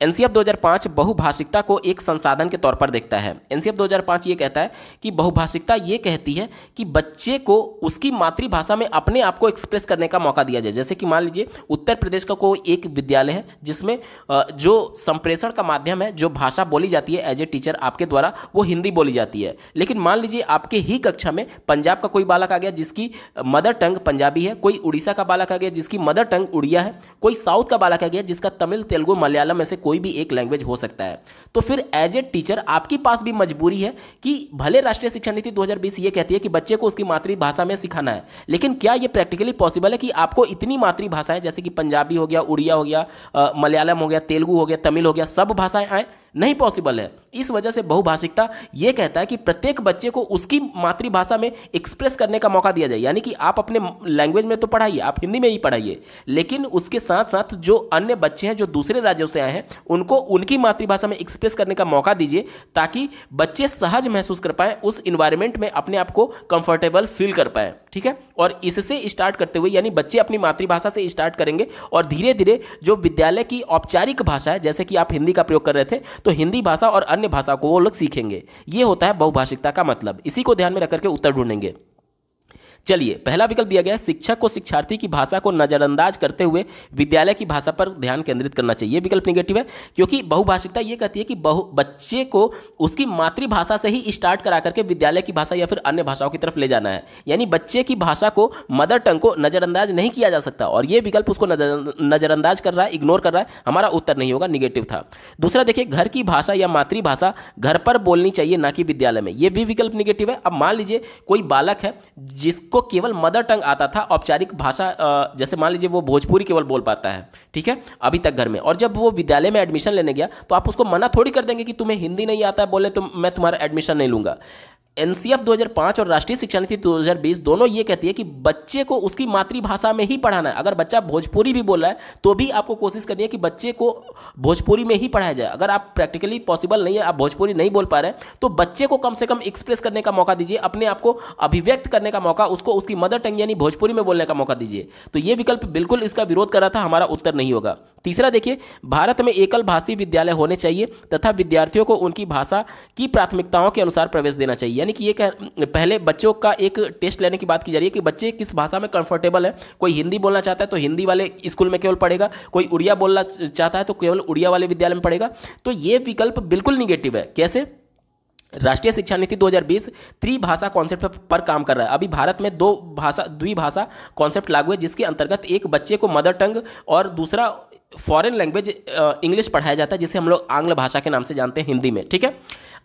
Speaker 1: एनसीएफ 2005 बहुभाषिकता को एक संसाधन के तौर पर देखता है। एनसीएफ 2005 ये कहता है कि बहुभाषिकता ये कहती है कि बच्चे को उसकी मातृभाषा में अपने आप को एक्सप्रेस करने का मौका दिया जाए। जैसे कि मान लीजिए उत्तर प्रदेश का कोई एक विद्यालय है जिसमें जो संप्रेषण का माध्यम है, जो भाषा बोली जाती है एज ए टीचर आपके द्वारा, वो हिंदी बोली जाती है। लेकिन मान लीजिए आपके ही कक्षा में पंजाब का कोई बालक आ गया जिसकी मदर टंग पंजाबी है, कोई उड़ीसा का बालक आ गया जिसकी मदर टंग उड़िया है, कोई साउथ का बालक आ गया जिसका तमिल, तेलुगु, मलयालम में से कोई भी एक लैंग्वेज हो सकता है। तो फिर एज ए टीचर आपके पास भी मजबूरी है कि भले राष्ट्रीय शिक्षा नीति 2020 ये कहती है कि बच्चे को उसकी मातृभाषा में सिखाना है, लेकिन क्या यह प्रैक्टिकली पॉसिबल है कि आपको इतनी मातृभाषाएं जैसे कि पंजाबी हो गया, उड़िया हो गया, मलयालम हो गया, तेलुगु हो गया, तमिल हो गया, सब भाषाएं आए? नहीं पॉसिबल है। इस वजह से बहुभाषिकता यह कहता है कि प्रत्येक बच्चे को उसकी मातृभाषा में एक्सप्रेस करने का मौका दिया जाए। यानी कि आप अपने लैंग्वेज में तो पढ़ाइए, आप हिंदी में ही पढ़ाइए, लेकिन उसके साथ साथ जो अन्य बच्चे हैं जो दूसरे राज्यों से आए हैं उनको उनकी मातृभाषा में एक्सप्रेस करने का मौका दीजिए, ताकि बच्चे सहज महसूस कर पाएं, उस इन्वायरमेंट में अपने आप को कंफर्टेबल फील कर पाएं। ठीक है, और इससे स्टार्ट करते हुए, यानी बच्चे अपनी मातृभाषा से स्टार्ट करेंगे और धीरे धीरे जो विद्यालय की औपचारिक भाषा है, जैसे कि आप हिंदी का प्रयोग कर रहे थे, तो हिंदी भाषा और अन्य भाषा को वो लोग सीखेंगे। ये होता है बहुभाषिकता का मतलब। इसी को ध्यान में रखकर के उत्तर ढूंढेंगे। चलिए, पहला विकल्प दिया गया है, शिक्षक को शिक्षार्थी की भाषा को नजरअंदाज करते हुए विद्यालय की भाषा पर ध्यान केंद्रित करना चाहिए। विकल्प निगेटिव है क्योंकि बहुभाषिकता ये कहती है कि बच्चे को उसकी मातृभाषा से ही स्टार्ट करा करके विद्यालय की भाषा या फिर अन्य भाषाओं की तरफ ले जाना है। यानी बच्चे की भाषा को, मदर टंग को नजरअंदाज नहीं किया जा सकता, और ये विकल्प उसको नजरअंदाज कर रहा है, इग्नोर कर रहा है। हमारा उत्तर नहीं होगा, निगेटिव था। दूसरा देखिए, घर की भाषा या मातृभाषा घर पर बोलनी चाहिए, ना कि विद्यालय में। यह भी विकल्प निगेटिव है। अब मान लीजिए कोई बालक है जिसको केवल मदर टंग आता था, औपचारिक भाषा, जैसे मान लीजिए वो भोजपुरी केवल बोल पाता है, ठीक है, अभी तक घर में, और जब वो विद्यालय में एडमिशन लेने गया तो आप उसको मना थोड़ी कर देंगे कि तुम्हें हिंदी नहीं आता है बोले तो मैं तुम्हारा एडमिशन नहीं लूंगा। एनसीएफ 2005 और राष्ट्रीय शिक्षा नीति 2020 दोनों ये कहती है कि बच्चे को उसकी मातृभाषा में ही पढ़ाना है। अगर बच्चा भोजपुरी भी बोल रहा है तो भी आपको कोशिश करनी है कि बच्चे को भोजपुरी में ही पढ़ाया जाए। अगर आप प्रैक्टिकली पॉसिबल नहीं है, आप भोजपुरी नहीं बोल पा रहे हैं, तो बच्चे को कम से कम एक्सप्रेस करने का मौका दीजिए, अपने आप को अभिव्यक्त करने का मौका, उसको उसकी मदर टंग यानी भोजपुरी में बोलने का मौका दीजिए। तो ये विकल्प बिल्कुल इसका विरोध कर रहा था, हमारा उत्तर नहीं होगा। तीसरा देखिए, भारत में एकल भाषी विद्यालय होने चाहिए तथा विद्यार्थियों को उनकी भाषा की प्राथमिकताओं के अनुसार प्रवेश देना चाहिए। यानी कि ये पहले बच्चों का एक टेस्ट लेने की बात की जा रही है कि बच्चे किस भाषा में कंफर्टेबल है। कोई हिंदी बोलना चाहता है तो हिंदी वाले स्कूल में केवल पढ़ेगा, कोई उड़िया बोलना चाहता है तो केवल उड़िया वाले विद्यालय में पढ़ेगा। तो ये विकल्प बिल्कुल निगेटिव है। कैसे? राष्ट्रीय शिक्षा नीति 2020 त्रिभाषा कॉन्सेप्ट पर काम कर रहा है। अभी भारत में द्विभाषा कॉन्सेप्ट लागू है, जिसके अंतर्गत एक बच्चे को मदर टंग और दूसरा फॉरेन लैंग्वेज इंग्लिश पढ़ाया जाता है, जिसे हम लोग आंग्ल भाषा के नाम से जानते हैं, हिंदी में। ठीक है।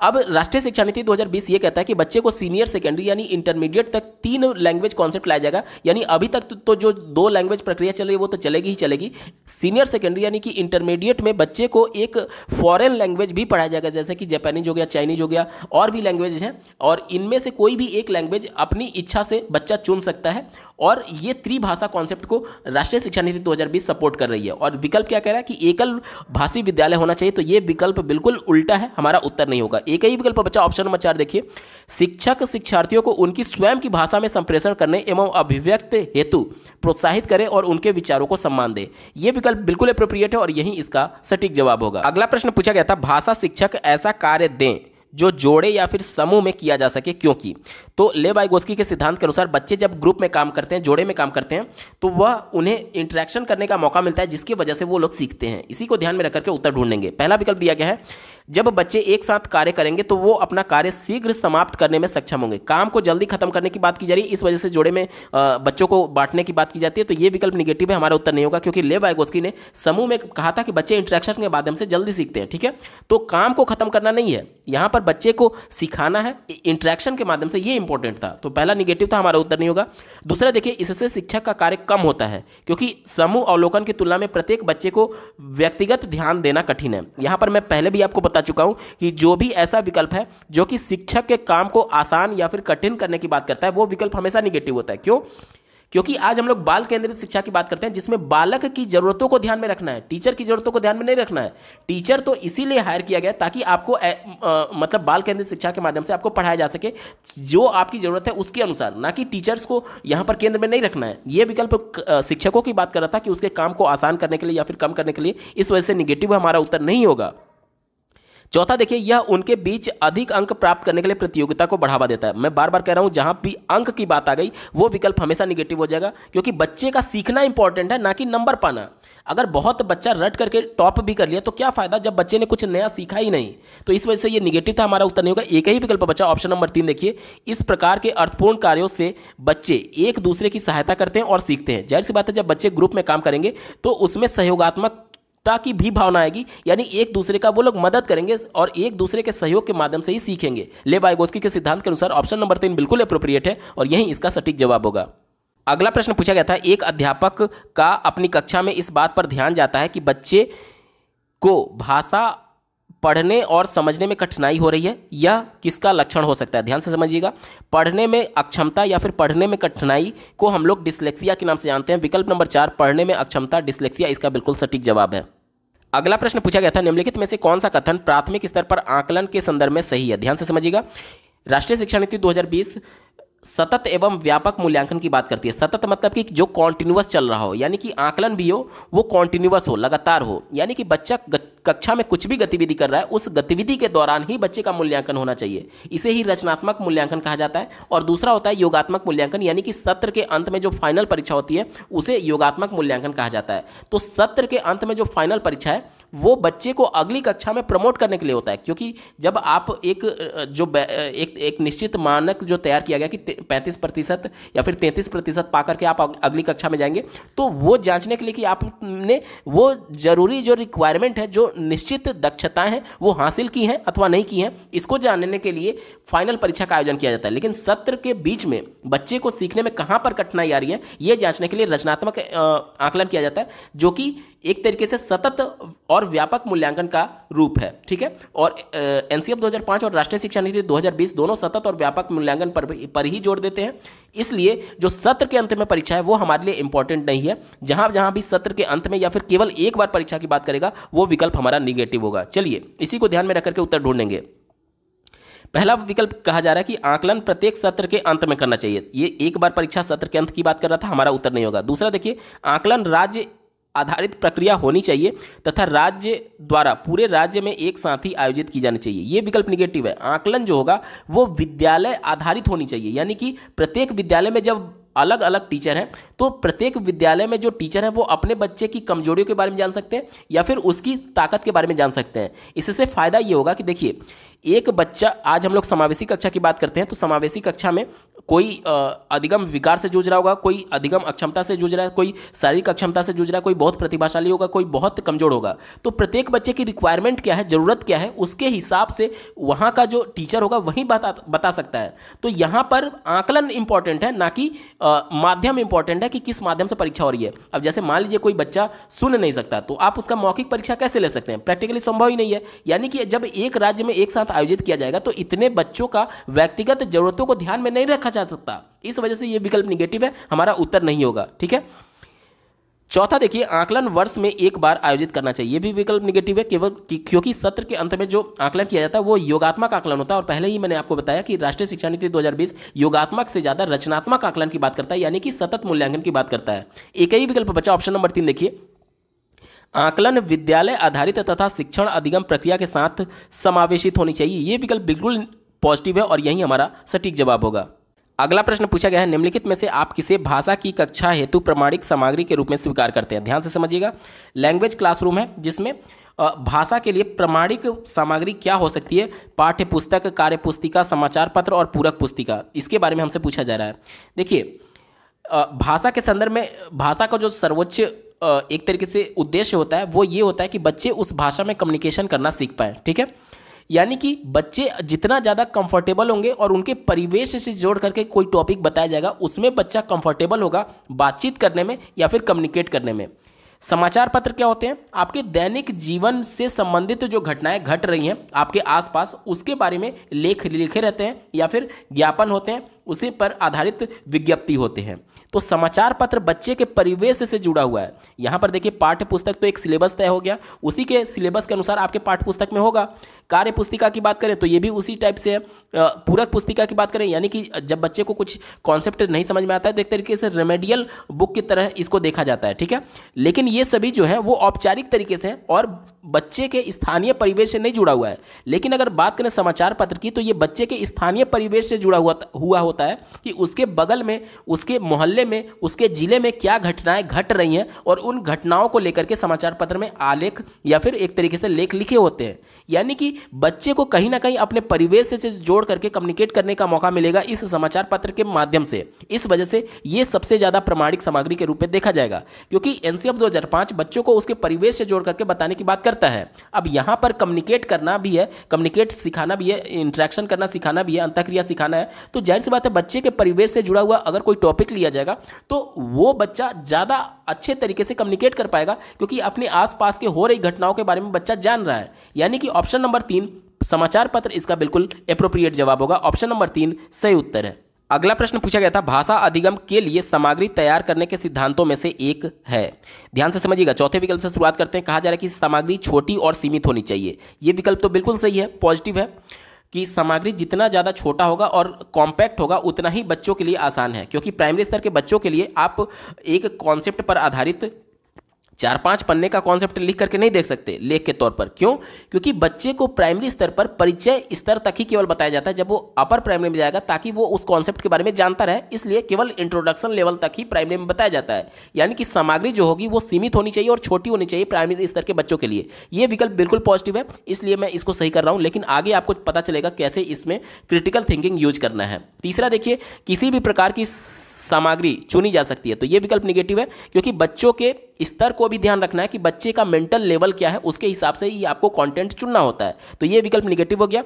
Speaker 1: अब राष्ट्रीय शिक्षा नीति 2020 ये कहता है कि बच्चे को सीनियर सेकेंडरी यानी इंटरमीडिएट तक 3 लैंग्वेज कॉन्सेप्ट लाया जाएगा। यानी अभी तक तो जो 2 लैंग्वेज प्रक्रिया चल रही है वो तो चलेगी ही चलेगी। सीनियर सेकेंडरी यानी कि इंटरमीडिएट में बच्चे को एक फॉरेन लैंग्वेज भी पढ़ाया जाएगा, जैसे कि जापानीज हो गया, चाइनीज हो गया, और भी लैंग्वेज हैं, और इनमें से कोई भी एक लैंग्वेज अपनी इच्छा से बच्चा चुन सकता है। और ये त्रिभाषा कॉन्सेप्ट को राष्ट्रीय शिक्षा नीति 2020 सपोर्ट कर रही है। और विकल्प क्या कह रहा है कि एकल भाषी विद्यालय होना चाहिए, तो ये विकल्प बिल्कुल उल्टा है, हमारा उत्तर नहीं होगा। एक ही विकल्प बचा ऑप्शन नंबर 4 देखिए, शिक्षक शिक्षार्थियों को उनकी स्वयं की भाषा में संप्रेषण करने एवं अभिव्यक्त हेतु प्रोत्साहित करे और उनके विचारों को सम्मान दे। यह विकल्प बिल्कुल एप्रोप्रिएट है और यही इसका सटीक जवाब होगा। अगला प्रश्न पूछा गया था, भाषा शिक्षक ऐसा कार्य दें जो जोड़े या फिर समूह में किया जा सके, क्योंकि? तो ले-वाइगोत्स्की के सिद्धांत के अनुसार बच्चे जब ग्रुप में काम करते हैं, जोड़े में काम करते हैं, तो वह उन्हें इंटरेक्शन करने का मौका मिलता है, जिसकी वजह से वो लोग सीखते हैं। इसी को ध्यान में रखकर के उत्तर ढूंढेंगे। पहला विकल्प दिया गया है, जब बच्चे एक साथ कार्य करेंगे तो वो अपना कार्य शीघ्र समाप्त करने में सक्षम होंगे। काम को जल्दी खत्म करने की बात की जा रही है, इस वजह से जोड़े में बच्चों को बांटने की बात की जाती है। तो ये विकल्प निगेटिव है, हमारा उत्तर नहीं होगा, क्योंकि ले-वाइगोत्स्की ने समूह में कहा था कि बच्चे इंटरेक्शन के माध्यम से जल्दी सीखते हैं। ठीक है, तो काम को खत्म करना नहीं है, यहाँ पर बच्चे को सिखाना है इंटरेक्शन के माध्यम से, ये इंपॉर्टेंट था। तो पहला निगेटिव था, हमारा उत्तर नहीं होगा। दूसरा देखिए, इससे शिक्षक का कार्य कम होता है, क्योंकि समूह अवलोकन की तुलना में प्रत्येक बच्चे को व्यक्तिगत ध्यान देना कठिन है। यहां पर मैं पहले भी आपको बता चुका हूं कि जो भी ऐसा विकल्प है जो कि शिक्षक के काम को आसान या फिर कठिन करने की बात करता है, वो विकल्प हमेशा निगेटिव होता है। क्यों? क्योंकि आज हम लोग बाल केंद्रित शिक्षा की बात करते हैं, जिसमें बालक की जरूरतों को ध्यान में रखना है, टीचर की जरूरतों को ध्यान में नहीं रखना है। टीचर तो इसीलिए हायर किया गया ताकि आपको मतलब बाल केंद्रित शिक्षा के माध्यम से आपको पढ़ाया जा सके जो आपकी जरूरत है उसके अनुसार, ना कि टीचर्स को यहाँ पर केंद्र में नहीं रखना है। यह विकल्प शिक्षकों की बात कर रहा था कि उसके काम को आसान करने के लिए या फिर कम करने के लिए, इस वजह से निगेटिव हमारा उत्तर नहीं होगा। चौथा देखिए, यह उनके बीच अधिक अंक प्राप्त करने के लिए प्रतियोगिता को बढ़ावा देता है। मैं बार बार कह रहा हूं, जहां भी अंक की बात आ गई वो विकल्प हमेशा निगेटिव हो जाएगा, क्योंकि बच्चे का सीखना इंपॉर्टेंट है, ना कि नंबर पाना। अगर बहुत बच्चा रट करके टॉप भी कर लिया तो क्या फायदा, जब बच्चे ने कुछ नया सीखा ही नहीं। तो इस वजह से ये निगेटिव था, हमारा उत्तर नहीं होगा। एक ही विकल्प बचा ऑप्शन नंबर 3 देखिए, इस प्रकार के अर्थपूर्ण कार्यों से बच्चे एक दूसरे की सहायता करते हैं और सीखते हैं। जाहिर सी बात है, जब बच्चे ग्रुप में काम करेंगे तो उसमें सहयोगात्मक की भी भावना आएगी, यानी एक दूसरे का वो लोग मदद करेंगे और एक दूसरे के सहयोग के माध्यम से ही सीखेंगे। ले-वाइगोत्स्की के सिद्धांत के अनुसार ऑप्शन नंबर 3 बिल्कुल एप्रोप्रिएट है और यही इसका सटीक जवाब होगा। अगला प्रश्न पूछा गया था, एक अध्यापक का अपनी कक्षा में इस बात पर ध्यान जाता है कि बच्चे को भाषा पढ़ने और समझने में कठिनाई हो रही है, यह किसका लक्षण हो सकता है? ध्यान से समझिएगा। पढ़ने में अक्षमता या फिर पढ़ने में कठिनाई को हम लोग डिस्लेक्सिया के नाम से जानते हैं। विकल्प नंबर 4 पढ़ने में अक्षमता, डिस्लेक्सिया, इसका बिल्कुल सटीक जवाब है। अगला प्रश्न पूछा गया था, निम्नलिखित में से कौन सा कथन प्राथमिक स्तर पर आकलन के संदर्भ में सही है? ध्यान से समझिएगा। राष्ट्रीय शिक्षा नीति 2020 सतत एवं व्यापक मूल्यांकन की बात करती है। सतत मतलब कि जो कॉन्टिन्यूअस चल रहा हो, यानी कि आकलन भी हो वो कॉन्टिन्यूअस हो, लगातार हो, यानी कि बच्चा कक्षा में कुछ भी गतिविधि कर रहा है, उस गतिविधि के दौरान ही बच्चे का मूल्यांकन होना चाहिए। इसे ही रचनात्मक मूल्यांकन कहा जाता है। और दूसरा होता है योगात्मक मूल्यांकन, यानी कि सत्र के अंत में जो फाइनल परीक्षा होती है उसे योगात्मक मूल्यांकन कहा जाता है। तो सत्र के अंत में जो फाइनल परीक्षा है वो बच्चे को अगली कक्षा में प्रमोट करने के लिए होता है, क्योंकि जब आप एक निश्चित मानक जो तैयार किया गया कि 35% या फिर 33% पा करके आप अगली कक्षा में जाएंगे, तो वो जांचने के लिए कि आपने वो जरूरी जो रिक्वायरमेंट है, जो निश्चित दक्षताएं हैं वो हासिल की हैं अथवा नहीं की हैं, इसको जानने के लिए फाइनल परीक्षा का आयोजन किया जाता है। लेकिन सत्र के बीच में बच्चे को सीखने में कहां पर कठिनाई आ रही है ये जांचने के लिए रचनात्मक आकलन किया जाता है, जो कि एक तरीके से सतत और व्यापक मूल्यांकन का रूप है, ठीक है। और एनसीएफ 2005 और राष्ट्रीय शिक्षा नीति 2020 दोनों सतत और व्यापक मूल्यांकन पर ही जोर देते हैं। इसलिए जो सत्र के अंत में परीक्षा है वो हमारे लिए इंपॉर्टेंट नहीं है। जहां जहां भी सत्र के अंत में या फिर केवल एक बार परीक्षा की बात करेगा वो विकल्प हमारा निगेटिव होगा। चलिए इसी को ध्यान में रख करके उत्तर ढूंढेंगे। पहला विकल्प कहा जा रहा है कि आकलन प्रत्येक सत्र के अंत में करना चाहिए। ये एक बार परीक्षा सत्र के अंत की बात कर रहा था, हमारा उत्तर नहीं होगा। दूसरा देखिए, आकलन राज्य आधारित प्रक्रिया होनी चाहिए तथा राज्य द्वारा पूरे राज्य में एक साथ ही आयोजित की जानी चाहिए। ये विकल्प निगेटिव है। आकलन जो होगा वो विद्यालय आधारित होनी चाहिए, यानी कि प्रत्येक विद्यालय में जब अलग अलग टीचर हैं तो प्रत्येक विद्यालय में जो टीचर हैं वो अपने बच्चे की कमजोरियों के बारे में जान सकते हैं या फिर उसकी ताकत के बारे में जान सकते हैं। इससे फायदा ये होगा कि देखिए, एक बच्चा, आज हम लोग समावेशी कक्षा की बात करते हैं, तो समावेशी कक्षा में कोई अधिगम विकार से जूझ रहा होगा, कोई अधिगम अक्षमता से जूझ रहा है, कोई शारीरिक अक्षमता से जूझ रहा है, कोई बहुत प्रतिभाशाली होगा, कोई बहुत कमजोर होगा। तो प्रत्येक बच्चे की रिक्वायरमेंट क्या है, जरूरत क्या है, उसके हिसाब से वहाँ का जो टीचर होगा वही बता सकता है। तो यहाँ पर आकलन इंपॉर्टेंट है, ना कि माध्यम इंपॉर्टेंट है कि किस माध्यम से परीक्षा हो रही है। अब जैसे मान लीजिए कोई बच्चा सुन नहीं सकता तो आप उसका मौखिक परीक्षा कैसे ले सकते हैं, प्रैक्टिकली संभव ही नहीं है। यानी कि जब एक राज्य में एक साथ आयोजित किया जाएगा तो इतने बच्चों का व्यक्तिगत जरूरतों को ध्यान में नहीं रखा जा सकता। इस वजह से यह विकल्प निगेटिव है, हमारा उत्तर नहीं होगा, ठीक है। चौथा देखिए, आकलन वर्ष में एक बार आयोजित करना चाहिए। ये भी विकल्प निगेटिव है, केवल क्योंकि सत्र के अंत में जो आकलन किया जाता है वो योगात्मक आकलन होता है। और पहले ही मैंने आपको बताया कि राष्ट्रीय शिक्षा नीति 2020 योगात्मक से ज्यादा रचनात्मक आकलन की बात करता है, यानी कि सतत मूल्यांकन की बात करता है। एक ही विकल्प बचा, ऑप्शन नंबर 3 देखिए, आकलन विद्यालय आधारित तथा शिक्षण अधिगम प्रक्रिया के साथ समावेशित होनी चाहिए। यह विकल्प बिल्कुल पॉजिटिव है और यही हमारा सटीक जवाब होगा। अगला प्रश्न पूछा गया है, निम्नलिखित में से आप किसे भाषा की कक्षा हेतु प्रमाणिक सामग्री के रूप में स्वीकार करते हैं। ध्यान से समझिएगा, लैंग्वेज क्लासरूम है जिसमें भाषा के लिए प्रमाणिक सामग्री क्या हो सकती है, पाठ्य पुस्तक, कार्य पुस्तिका, समाचार पत्र और पूरक पुस्तिका, इसके बारे में हमसे पूछा जा रहा है। देखिए, भाषा के संदर्भ में भाषा का जो सर्वोच्च एक तरीके से उद्देश्य होता है वो ये होता है कि बच्चे उस भाषा में कम्युनिकेशन करना सीख पाए, ठीक है। यानी कि बच्चे जितना ज़्यादा कंफर्टेबल होंगे और उनके परिवेश से जोड़ करके कोई टॉपिक बताया जाएगा उसमें बच्चा कंफर्टेबल होगा बातचीत करने में या फिर कम्युनिकेट करने में। समाचार पत्र क्या होते हैं, आपके दैनिक जीवन से संबंधित जो घटनाएं घट रही हैं आपके आसपास उसके बारे में लेख लिखे रहते हैं या फिर ज्ञापन होते हैं, उसी पर आधारित विज्ञप्ति होते हैं। तो समाचार पत्र बच्चे के परिवेश से जुड़ा हुआ है। यहाँ पर देखिए, पाठ्य पुस्तक तो एक सिलेबस तय हो गया, उसी के सिलेबस के अनुसार आपके पाठ्य पुस्तक में होगा। कार्य पुस्तिका की बात करें तो ये भी उसी टाइप से है। पूरक पुस्तिका की बात करें, यानी कि जब बच्चे को कुछ कॉन्सेप्ट नहीं समझ में आता है तो एक तरीके से रेमेडियल बुक की तरह इसको देखा जाता है, ठीक है। लेकिन ये सभी जो है वो औपचारिक तरीके से है और बच्चे के स्थानीय परिवेश से नहीं जुड़ा हुआ है। लेकिन अगर बात करें समाचार पत्र की तो ये बच्चे के स्थानीय परिवेश से जुड़ा हुआ होता है कि उसके बगल में, उसके मोहल्ले में, उसके जिले में क्या घटनाएं घट रही हैं और उन घटनाओं को लेकर के समाचार पत्र में आलेख या फिर एक तरीके से लेख लिखे होते हैं। यानी कि बच्चे को कहीं ना कहीं अपने परिवेश से जोड़ करके कम्युनिकेट करने का मौका मिलेगा इस समाचार पत्र के माध्यम से। इस वजह से यह सबसे ज्यादा प्रमाणिक सामग्री के रूप में देखा जाएगा, क्योंकि एनसीएफ 2005 बच्चों को उसके परिवेश से जोड़ करके बताने की बात करता है। अब यहां पर कम्युनिकेट करना भी है, कम्युनिकेट सिखाना भी है, इंटरेक्शन करना सिखाना भी है, अंतःक्रिया सिखाना है। तो जाहिर सी बात है बच्चे के परिवेश से जुड़ा हुआ अगर कोई टॉपिक लिया जाएगा तो वो बच्चा ज्यादा अच्छे तरीके से कम्युनिकेट कर पाएगा, क्योंकि अपने आसपास के हो रही घटनाओं के बारे में बच्चा जान रहा है। यानी कि ऑप्शन नंबर 3 समाचार पत्र इसका बिल्कुल एप्रोप्रिएट जवाब होगा। ऑप्शन नंबर 3 सही उत्तर है। अगला प्रश्न पूछा गया था, भाषा अधिगम के लिए सामग्री तैयार करने के सिद्धांतों में से एक है। ध्यान से समझिएगा, चौथे विकल्प से शुरुआत करते हैं। कहा जा रहा है कि सामग्री छोटी और सीमित होनी चाहिए। यह विकल्प तो बिल्कुल सही है, पॉजिटिव है कि सामग्री जितना ज़्यादा छोटा होगा और कॉम्पैक्ट होगा उतना ही बच्चों के लिए आसान है। क्योंकि प्राइमरी स्तर के बच्चों के लिए आप एक कॉन्सेप्ट पर आधारित 4-5 पन्ने का कॉन्सेप्ट लिख करके नहीं देख सकते लेख के तौर पर। क्यों? क्योंकि बच्चे को प्राइमरी स्तर पर परिचय स्तर तक ही केवल बताया जाता है। जब वो अपर प्राइमरी में जाएगा ताकि वो उस कॉन्सेप्ट के बारे में जानता रहे, इसलिए केवल इंट्रोडक्शन लेवल तक ही प्राइमरी में बताया जाता है। यानी कि सामग्री जो होगी वो सीमित होनी चाहिए और छोटी होनी चाहिए प्राइमरी स्तर के बच्चों के लिए। ये विकल्प बिल्कुल पॉजिटिव है, इसलिए मैं इसको सही कर रहा हूँ। लेकिन आगे आपको पता चलेगा कैसे इसमें क्रिटिकल थिंकिंग यूज करना है। तीसरा देखिए, किसी भी प्रकार की सामग्री चुनी जा सकती है, तो यह विकल्प निगेटिव है, क्योंकि बच्चों के स्तर को भी ध्यान रखना है कि बच्चे का मेंटल लेवल क्या है, उसके हिसाब से ही आपको कंटेंट चुनना होता है। तो यह विकल्प निगेटिव हो गया।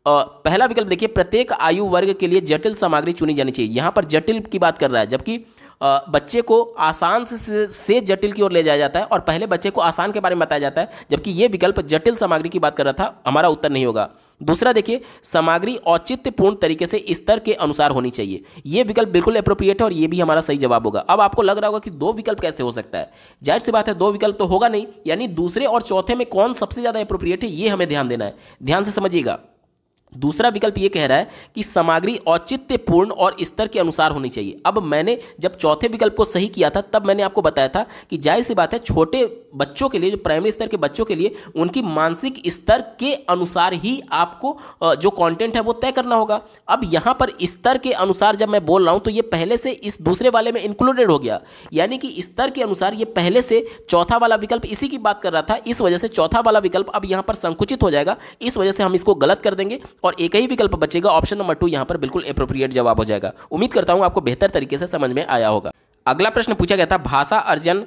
Speaker 1: पहला विकल्प देखिए, प्रत्येक आयु वर्ग के लिए जटिल सामग्री चुनी जानी चाहिए। यहां पर जटिल की बात कर रहा है, जबकि बच्चे को आसान से जटिल की ओर ले जाया जाता है और पहले बच्चे को आसान के बारे में बताया जाता है, जबकि यह विकल्प जटिल सामग्री की बात कर रहा था। हमारा उत्तर नहीं होगा। दूसरा देखिए, सामग्री औचित्यपूर्ण तरीके से स्तर के अनुसार होनी चाहिए। यह विकल्प बिल्कुल एप्रोप्रिएट है और यह भी हमारा सही जवाब होगा। अब आपको लग रहा होगा कि दो विकल्प कैसे हो सकता है। जाहिर सी बात है दो विकल्प तो होगा नहीं, यानी दूसरे और चौथे में कौन सबसे ज्यादा एप्रोप्रिएट है यह हमें ध्यान देना है। ध्यान से समझिएगा। दूसरा विकल्प यह कह रहा है कि सामग्री औचित्यपूर्ण और स्तर के अनुसार होनी चाहिए। अब मैंने जब चौथे विकल्प को सही किया था तब मैंने आपको बताया था कि जाहिर सी बात है छोटे बच्चों के लिए, जो प्राइमरी स्तर के बच्चों के लिए, उनकी मानसिक स्तर के अनुसार ही आपको जो कंटेंट है वो तय करना होगा। अब यहां पर स्तर के अनुसार जब मैं बोल रहा हूं तो ये पहले से इस दूसरे वाले में इंक्लूडेड हो गया, यानी कि स्तर के अनुसार ये पहले से चौथा वाला विकल्प इसी की बात कर रहा था। इस वजह से चौथा वाला विकल्प अब यहां पर संकुचित हो जाएगा। इस वजह से हम इसको गलत कर देंगे और एक ही विकल्प बचेगा। ऑप्शन नंबर 2 यहां पर बिल्कुल एप्रोप्रिएट जवाब हो जाएगा। उम्मीद करता हूं आपको बेहतर तरीके से समझ में आया होगा। अगला प्रश्न पूछा गया था, भाषा अर्जन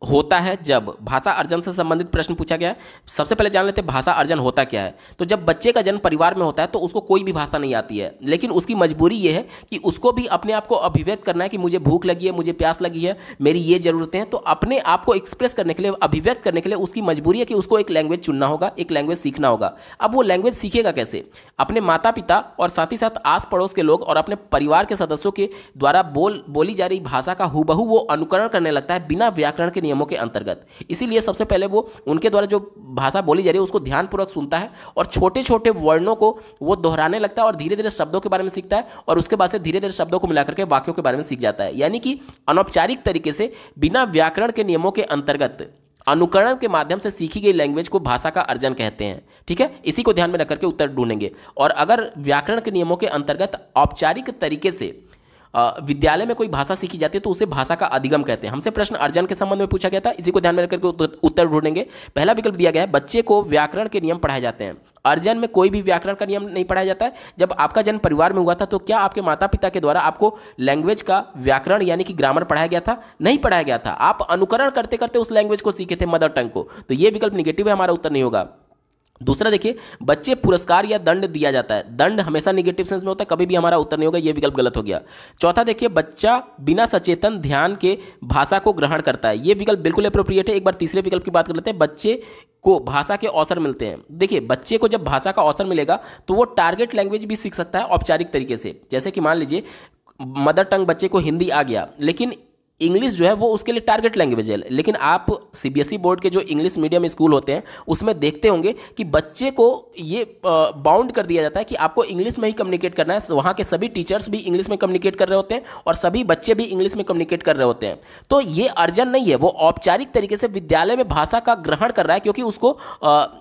Speaker 1: होता है जब। भाषा अर्जन से संबंधित प्रश्न पूछा गया। सबसे पहले जान लेते हैं भाषा अर्जन होता क्या है। तो जब बच्चे का जन्म परिवार में होता है तो उसको कोई भी भाषा नहीं आती है, लेकिन उसकी मजबूरी यह है कि उसको भी अपने आप को अभिव्यक्त करना है कि मुझे भूख लगी है, मुझे प्यास लगी है, मेरी ये जरूरतें हैं। तो अपने आप को एक्सप्रेस करने के लिए, अभिव्यक्त करने के लिए उसकी मजबूरी है कि उसको एक लैंग्वेज चुनना होगा, एक लैंग्वेज सीखना होगा। अब वो लैंग्वेज सीखेगा कैसे? अपने माता पिता और साथ ही साथ आस पड़ोस के लोग और अपने परिवार के सदस्यों के द्वारा बोली जा रही भाषा का हूबहू वो अनुकरण करने लगता है बिना व्याकरण के नियमों के अंतर्गत। इसीलिए सबसे पहले वो उनके द्वारा जो भाषा बोली जा रही है उसको ध्यानपूर्वक सुनता है और छोटे छोटे वर्णों को वो दोहराने लगता है और धीरे धीरे शब्दों के बारे में सीखता है और उसके बाद से धीरे धीरे शब्दों को मिलाकर के वाक्यों के बारे में सीख जाता है। यानी कि अनौपचारिक तरीके से बिना व्याकरण के नियमों के अंतर्गत अनुकरण के माध्यम से सीखी गई लैंग्वेज को भाषा का अर्जन कहते हैं। ठीक है, इसी को ध्यान में रखकर के उत्तर ढूंढेंगे। और अगर व्याकरण के नियमों के अंतर्गत औपचारिक तरीके से विद्यालय में कोई भाषा सीखी जाती है तो उसे भाषा का अधिगम कहते हैं। हमसे प्रश्न अर्जन के संबंध में पूछा गया था, इसी को ध्यान में रखकर उत्तर ढूंढेंगे। पहला विकल्प दिया गया है, बच्चे को व्याकरण के नियम पढ़ाए जाते हैं। अर्जन में कोई भी व्याकरण का नियम नहीं पढ़ाया जाता है। जब आपका जन्म परिवार में हुआ था तो क्या आपके माता पिता के द्वारा आपको लैंग्वेज का व्याकरण यानी कि ग्रामर पढ़ाया गया था? नहीं पढ़ाया गया था। आप अनुकरण करते करते उस लैंग्वेज को सीखे थे, मदर टंग को। तो यह विकल्प निगेटिव है, हमारा उत्तर नहीं होगा। दूसरा देखिए, बच्चे पुरस्कार या दंड दिया जाता है। दंड हमेशा निगेटिव सेंस में होता है, कभी भी हमारा उत्तर नहीं होगा, यह विकल्प गलत हो गया। चौथा देखिए, बच्चा बिना सचेतन ध्यान के भाषा को ग्रहण करता है। यह विकल्प बिल्कुल एप्रोप्रिएट है। एक बार तीसरे विकल्प की बात कर लेते हैं, बच्चे को भाषा के अवसर मिलते हैं। देखिए, बच्चे को जब भाषा का अवसर मिलेगा तो वो टारगेट लैंग्वेज भी सीख सकता है औपचारिक तरीके से। जैसे कि मान लीजिए मदर टंग बच्चे को हिंदी आ गया, लेकिन इंग्लिश जो है वो उसके लिए टारगेट लैंग्वेज है। लेकिन आप सीबीएसई बोर्ड के जो इंग्लिश मीडियम स्कूल होते हैं उसमें देखते होंगे कि बच्चे को ये बाउंड कर दिया जाता है कि आपको इंग्लिश में ही कम्युनिकेट करना है। वहाँ के सभी टीचर्स भी इंग्लिश में कम्युनिकेट कर रहे होते हैं और सभी बच्चे भी इंग्लिश में कम्युनिकेट कर रहे होते हैं। तो ये अर्जन नहीं है, वो औपचारिक तरीके से विद्यालय में भाषा का ग्रहण कर रहा है, क्योंकि उसको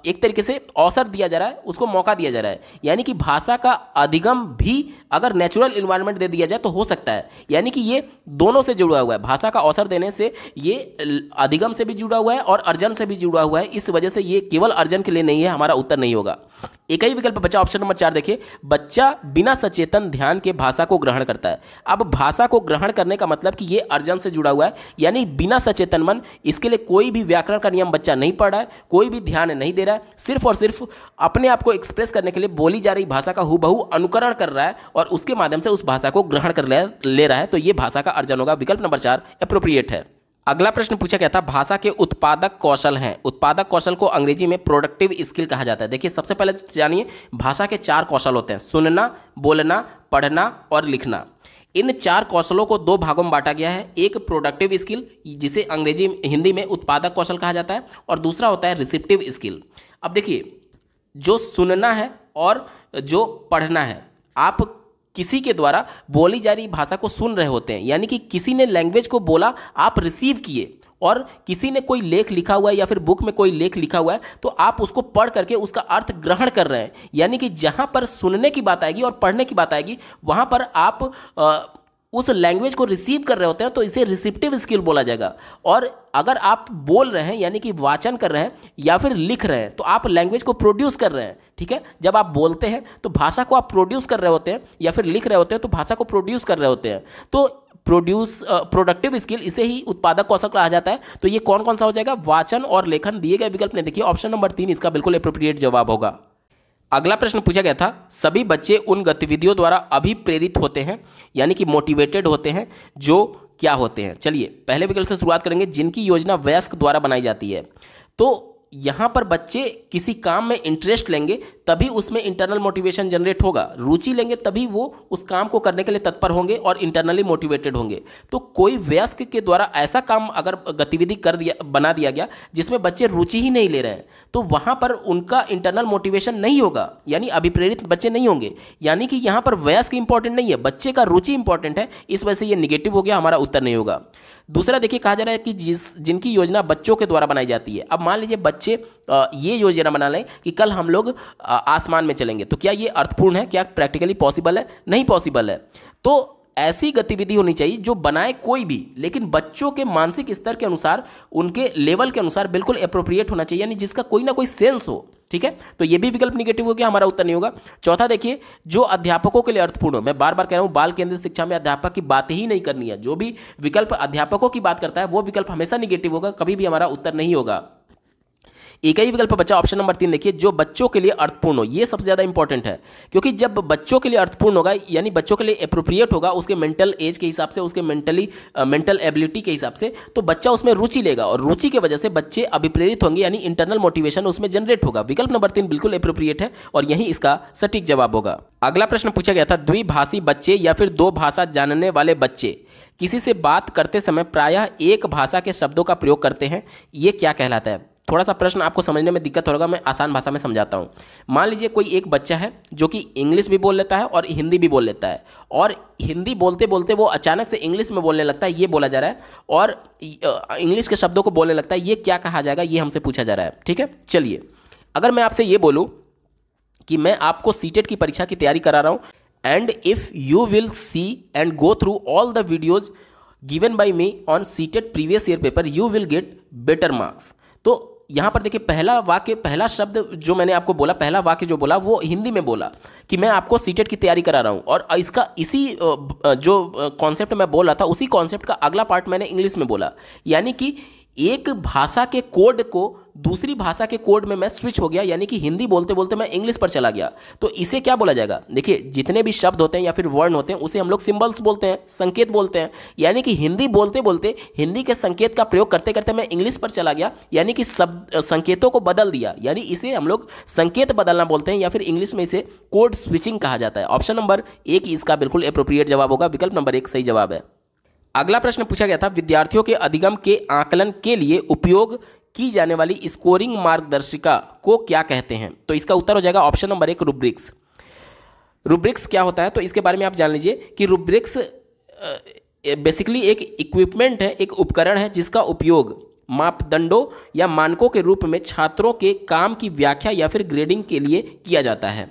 Speaker 1: एक तरीके से अवसर दिया जा रहा है, उसको मौका दिया जा रहा है। यानी कि भाषा का अधिगम भी अगर नेचुरल इन्वायरमेंट दे दिया जाए तो हो सकता है। यानी कि ये दोनों से जुड़ा हुआ है। भाषा का अवसर देने से ये अधिगम से भी जुड़ा हुआ है और अर्जन से भी जुड़ा हुआ है। इस वजह से ये केवल अर्जन के लिए नहीं है, हमारा उत्तर नहीं होगा। एक ही विकल्प बचा, ऑप्शन नंबर 4 देखिए, बच्चा बिना सचेतन ध्यान के भाषा को ग्रहण करता है। अब भाषा को ग्रहण करने का मतलब कि ये अर्जन से जुड़ा हुआ है, यानी बिना सचेतन मन। इसके लिए कोई भी व्याकरण का नियम बच्चा नहीं पढ़ रहा है, कोई भी ध्यान नहीं दे रहा है, सिर्फ और सिर्फ अपने आप को एक्सप्रेस करने के लिए बोली जा रही भाषा का हूबहू अनुकरण कर रहा है और उसके माध्यम से उस भाषा को ग्रहण कर ले रहा है। तो ये भाषा का अर्जन होगा। विकल्प नंबर 4 एप्रोप्रिएट है। अगला प्रश्न पूछा गया था, भाषा के उत्पादक कौशल हैं। उत्पादक कौशल को अंग्रेजी में प्रोडक्टिव स्किल कहा जाता है। देखिए, सबसे पहले तो जानिए भाषा के 4 कौशल होते हैं, सुनना, बोलना, पढ़ना और लिखना। इन 4 कौशलों को 2 भागों में बांटा गया है। एक प्रोडक्टिव स्किल, जिसे हिंदी में उत्पादक कौशल कहा जाता है, और दूसरा होता है रिसेप्टिव स्किल। अब देखिए, जो सुनना है और जो पढ़ना है, आप किसी के द्वारा बोली जा रही भाषा को सुन रहे होते हैं, यानी कि किसी ने लैंग्वेज को बोला, आप रिसीव किए, और किसी ने कोई लेख लिखा हुआ है या फिर बुक में कोई लेख लिखा हुआ है तो आप उसको पढ़ करके उसका अर्थ ग्रहण कर रहे हैं। यानी कि जहां पर सुनने की बात आएगी और पढ़ने की बात आएगी, वहां पर आप उस लैंग्वेज को रिसीव कर रहे होते हैं, तो इसे रिसेप्टिव स्किल बोला जाएगा। और अगर आप बोल रहे हैं यानी कि वाचन कर रहे हैं या फिर लिख रहे हैं, तो आप लैंग्वेज को प्रोड्यूस कर रहे हैं। ठीक है, जब आप बोलते हैं तो भाषा को आप प्रोड्यूस कर रहे होते हैं, या फिर लिख रहे होते हैं तो भाषा को प्रोड्यूस कर रहे होते हैं। तो प्रोडक्टिव स्किल, इसे ही उत्पादक कौशल कहा जाता है। तो ये कौन कौन सा हो जाएगा? वाचन और लेखन। दिए गए विकल्प ने देखिए, ऑप्शन नंबर 3 इसका बिल्कुल एप्रोप्रिएट जवाब होगा। अगला प्रश्न पूछा गया था, सभी बच्चे उन गतिविधियों द्वारा अभिप्रेरित होते हैं यानी कि मोटिवेटेड होते हैं जो क्या होते हैं? चलिए पहले विकल्प से शुरुआत करेंगे, जिनकी योजना वयस्क द्वारा बनाई जाती है। तो यहाँ पर बच्चे किसी काम में इंटरेस्ट लेंगे तभी उसमें इंटरनल मोटिवेशन जनरेट होगा, रुचि लेंगे तभी वो उस काम को करने के लिए तत्पर होंगे और इंटरनली मोटिवेटेड होंगे। तो कोई वयस्क के द्वारा ऐसा काम अगर गतिविधि बना दिया गया जिसमें बच्चे रुचि ही नहीं ले रहे हैं, तो वहाँ पर उनका इंटरनल मोटिवेशन नहीं होगा, यानी अभिप्रेरित बच्चे नहीं होंगे। यानी कि यहाँ पर वयस्क इंपॉर्टेंट नहीं है, बच्चे का रुचि इंपॉर्टेंट है, इस वजह से ये निगेटिव हो गया, हमारा उत्तर नहीं होगा। दूसरा देखिए, कहा जा रहा है कि जिनकी योजना बच्चों के द्वारा बनाई जाती है। अब मान लीजिए बच्चे ये योजना बना लें कि कल हम लोग आसमान में चलेंगे, तो क्या ये अर्थपूर्ण है? क्या प्रैक्टिकली पॉसिबल है? नहीं पॉसिबल है। तो ऐसी गतिविधि होनी चाहिए जो बनाए कोई भी, लेकिन बच्चों के मानसिक स्तर के अनुसार, उनके लेवल के अनुसार बिल्कुल एप्रोप्रिएट होना चाहिए, यानी जिसका कोई ना कोई सेंस हो। ठीक है, तो ये भी विकल्प निगेटिव हो गया, हमारा उत्तर नहीं होगा। चौथा देखिए, जो अध्यापकों के लिए अर्थपूर्ण हो। मैं बार बार कह रहा हूं, बाल केंद्रित शिक्षा में अध्यापक की बात ही नहीं करनी है। जो भी विकल्प अध्यापकों की बात करता है वो विकल्प हमेशा निगेटिव होगा, कभी भी हमारा उत्तर नहीं होगा। एक ही विकल्प बचा ऑप्शन नंबर 3, देखिए, जो बच्चों के लिए अर्थपूर्ण हो। ये सबसे ज्यादा इंपॉर्टेंट है, क्योंकि जब बच्चों के लिए अर्थपूर्ण होगा, यानी बच्चों के लिए एप्रोप्रिएट होगा, उसके मेंटल एज के हिसाब से, उसके मेंटल एबिलिटी के हिसाब से, तो बच्चा उसमें रुचि लेगा और रुचि की वजह से बच्चे अभिप्रेरित होंगे, यानी इंटरनल मोटिवेशन उसमें जनरेट होगा। विकल्प नंबर 3 बिल्कुल एप्रोप्रिएट है और यही इसका सटीक जवाब होगा। अगला प्रश्न पूछा गया था, द्विभाषी बच्चे या फिर दो भाषा जानने वाले बच्चे किसी से बात करते समय प्रायः एक भाषा के शब्दों का प्रयोग करते हैं, ये क्या कहलाता है? थोड़ा सा प्रश्न आपको समझने में दिक्कत होगा, मैं आसान भाषा में समझाता हूँ। मान लीजिए कोई एक बच्चा है जो कि इंग्लिश भी बोल लेता है और हिंदी भी बोल लेता है, और हिंदी बोलते बोलते वो अचानक से इंग्लिश में बोलने लगता है, ये बोला जा रहा है, और इंग्लिश के शब्दों को बोलने लगता है, ये क्या कहा जाएगा, ये हमसे पूछा जा रहा है। ठीक है, चलिए, अगर मैं आपसे ये बोलूँ कि मैं आपको सीटेट की परीक्षा की तैयारी करा रहा हूँ, and if you will see and go through all the videos given by me on CTET previous year paper, you will get better marks. तो यहाँ पर देखिए, पहला वाक्य, पहला शब्द जो मैंने आपको बोला, पहला वाक्य जो बोला वो हिंदी में बोला कि मैं आपको सीटेट की तैयारी करा रहा हूँ, और इसका इसी जो कॉन्सेप्ट मैं बोल रहा था, उसी कॉन्सेप्ट का अगला पार्ट मैंने इंग्लिश में बोला। यानी कि एक भाषा के कोड को दूसरी भाषा के कोड में मैं स्विच हो गया, यानी कि हिंदी बोलते बोलते मैं इंग्लिश पर चला गया। तो इसे क्या बोला जाएगा? देखिए, जितने भी शब्द होते हैं या फिर वर्ण होते हैं उसे हम लोग सिंबल्स बोलते हैं, संकेत बोलते हैं। यानी कि हिंदी बोलते बोलते हिंदी के संकेत का प्रयोग करते करते मैं इंग्लिश पर चला गया, यानी कि सब संकेतों को बदल दिया, यानी इसे हम लोग संकेत बदलना बोलते हैं, या फिर इंग्लिश में इसे कोड स्विचिंग कहा जाता है। ऑप्शन नंबर 1 इसका बिल्कुल एप्रोप्रिएट जवाब होगा, विकल्प नंबर 1 सही जवाब है। अगला प्रश्न पूछा गया था, विद्यार्थियों के अधिगम के आकलन के लिए उपयोग की जाने वाली स्कोरिंग मार्गदर्शिका को क्या कहते हैं? तो इसका उत्तर हो जाएगा ऑप्शन नंबर 1 रूब्रिक्स। रूब्रिक्स क्या होता है, तो इसके बारे में आप जान लीजिए कि रूब्रिक्स बेसिकली एक इक्विपमेंट है, एक उपकरण है जिसका उपयोग मापदंडों या मानकों के रूप में छात्रों के काम की व्याख्या या फिर ग्रेडिंग के लिए किया जाता है।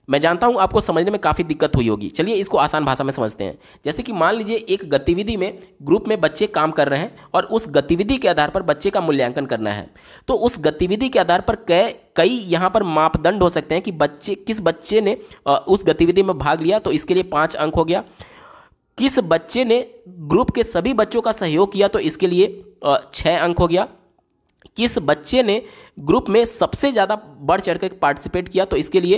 Speaker 1: मैं जानता हूं आपको समझने में काफ़ी दिक्कत हुई होगी, चलिए इसको आसान भाषा में समझते हैं। जैसे कि मान लीजिए एक गतिविधि में ग्रुप में बच्चे काम कर रहे हैं और उस गतिविधि के आधार पर बच्चे का मूल्यांकन करना है। तो उस गतिविधि के आधार पर कई यहाँ पर मापदंड हो सकते हैं कि किस बच्चे ने उस गतिविधि में भाग लिया, तो इसके लिए 5 अंक हो गया। किस बच्चे ने ग्रुप के सभी बच्चों का सहयोग किया, तो इसके लिए 6 अंक हो गया। किस बच्चे ने ग्रुप में सबसे ज़्यादा बढ़ चढ़ कर पार्टिसिपेट किया, तो इसके लिए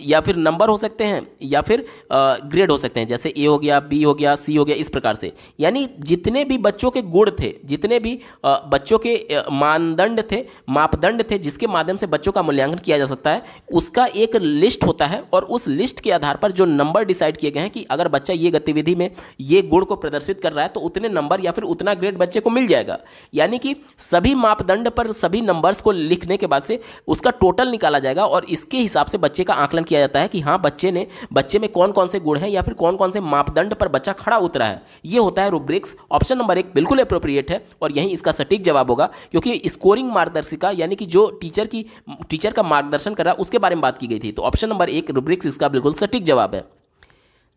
Speaker 1: या फिर नंबर हो सकते हैं या फिर ग्रेड हो सकते हैं, जैसे ए हो गया, बी हो गया, सी हो गया, इस प्रकार से। यानी जितने भी बच्चों के गुण थे, जितने भी बच्चों के मानदंड थे, मापदंड थे, जिसके माध्यम से बच्चों का मूल्यांकन किया जा सकता है, उसका एक लिस्ट होता है, और उस लिस्ट के आधार पर जो नंबर डिसाइड किए गए हैं कि अगर बच्चा ये गतिविधि में ये गुण को प्रदर्शित कर रहा है तो उतने नंबर या फिर उतना ग्रेड बच्चे को मिल जाएगा। यानी कि सभी मापदंड पर सभी नंबर्स को लिखने के बाद से उसका टोटल निकाला जाएगा, और इसके हिसाब से बच्चे का आकलन किया जाता है कि हाँ, बच्चे में कौन कौन से गुण हैं या फिर कौन कौन से मापदंड पर बच्चा खड़ा उतरा है। ये होता है रूब्रिक्स। ऑप्शन नंबर 1 बिल्कुल एप्रोप्रिएट है और यही इसका सटीक जवाब होगा, क्योंकि स्कोरिंग मार्गदर्शिका यानी कि जो टीचर का मार्गदर्शन कर रहा है उसके बारे में बात की गई थी। तो ऑप्शन नंबर 1 रूब्रिक्स इसका बिल्कुल सटीक जवाब है।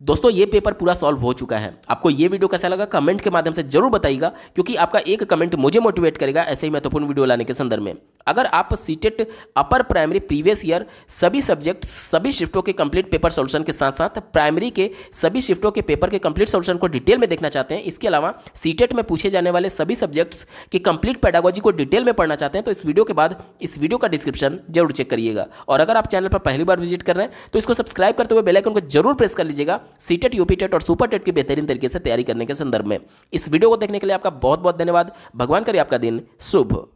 Speaker 1: दोस्तों, ये पेपर पूरा सॉल्व हो चुका है। आपको ये वीडियो कैसा लगा कमेंट के माध्यम से जरूर बताइएगा, क्योंकि आपका एक कमेंट मुझे मोटिवेट करेगा ऐसे ही महत्वपूर्ण वीडियो लाने के संदर्भ में। अगर आप CTET upper primary previous year सभी सब्जेक्ट सभी शिफ्टों के कंप्लीट पेपर सॉल्यूशन के साथ साथ प्राइमरी के सभी शिफ्टों के पेपर के कंप्लीट सॉल्यूशन को डिटेल में देखना चाहते हैं, इसके अलावा सीटेट में पूछे जाने वाले सभी सब्जेक्ट्स की कंप्लीट पेडागोजी को डिटेल में पढ़ना चाहते हैं, तो इस वीडियो के बाद इस वीडियो का डिस्क्रिप्शन जरूर चेक करिएगा। और अगर आप चैनल पर पहली बार विजिट कर रहे हैं तो इसको सब्सक्राइब करते हुए बेल आइकन को जरूर प्रेस कर लीजिएगा, सीटेट, यूपी टेट और सुपर टेट की बेहतरीन तरीके से तैयारी करने के संदर्भ में। इस वीडियो को देखने के लिए आपका बहुत बहुत धन्यवाद। भगवान करे आपका दिन शुभ।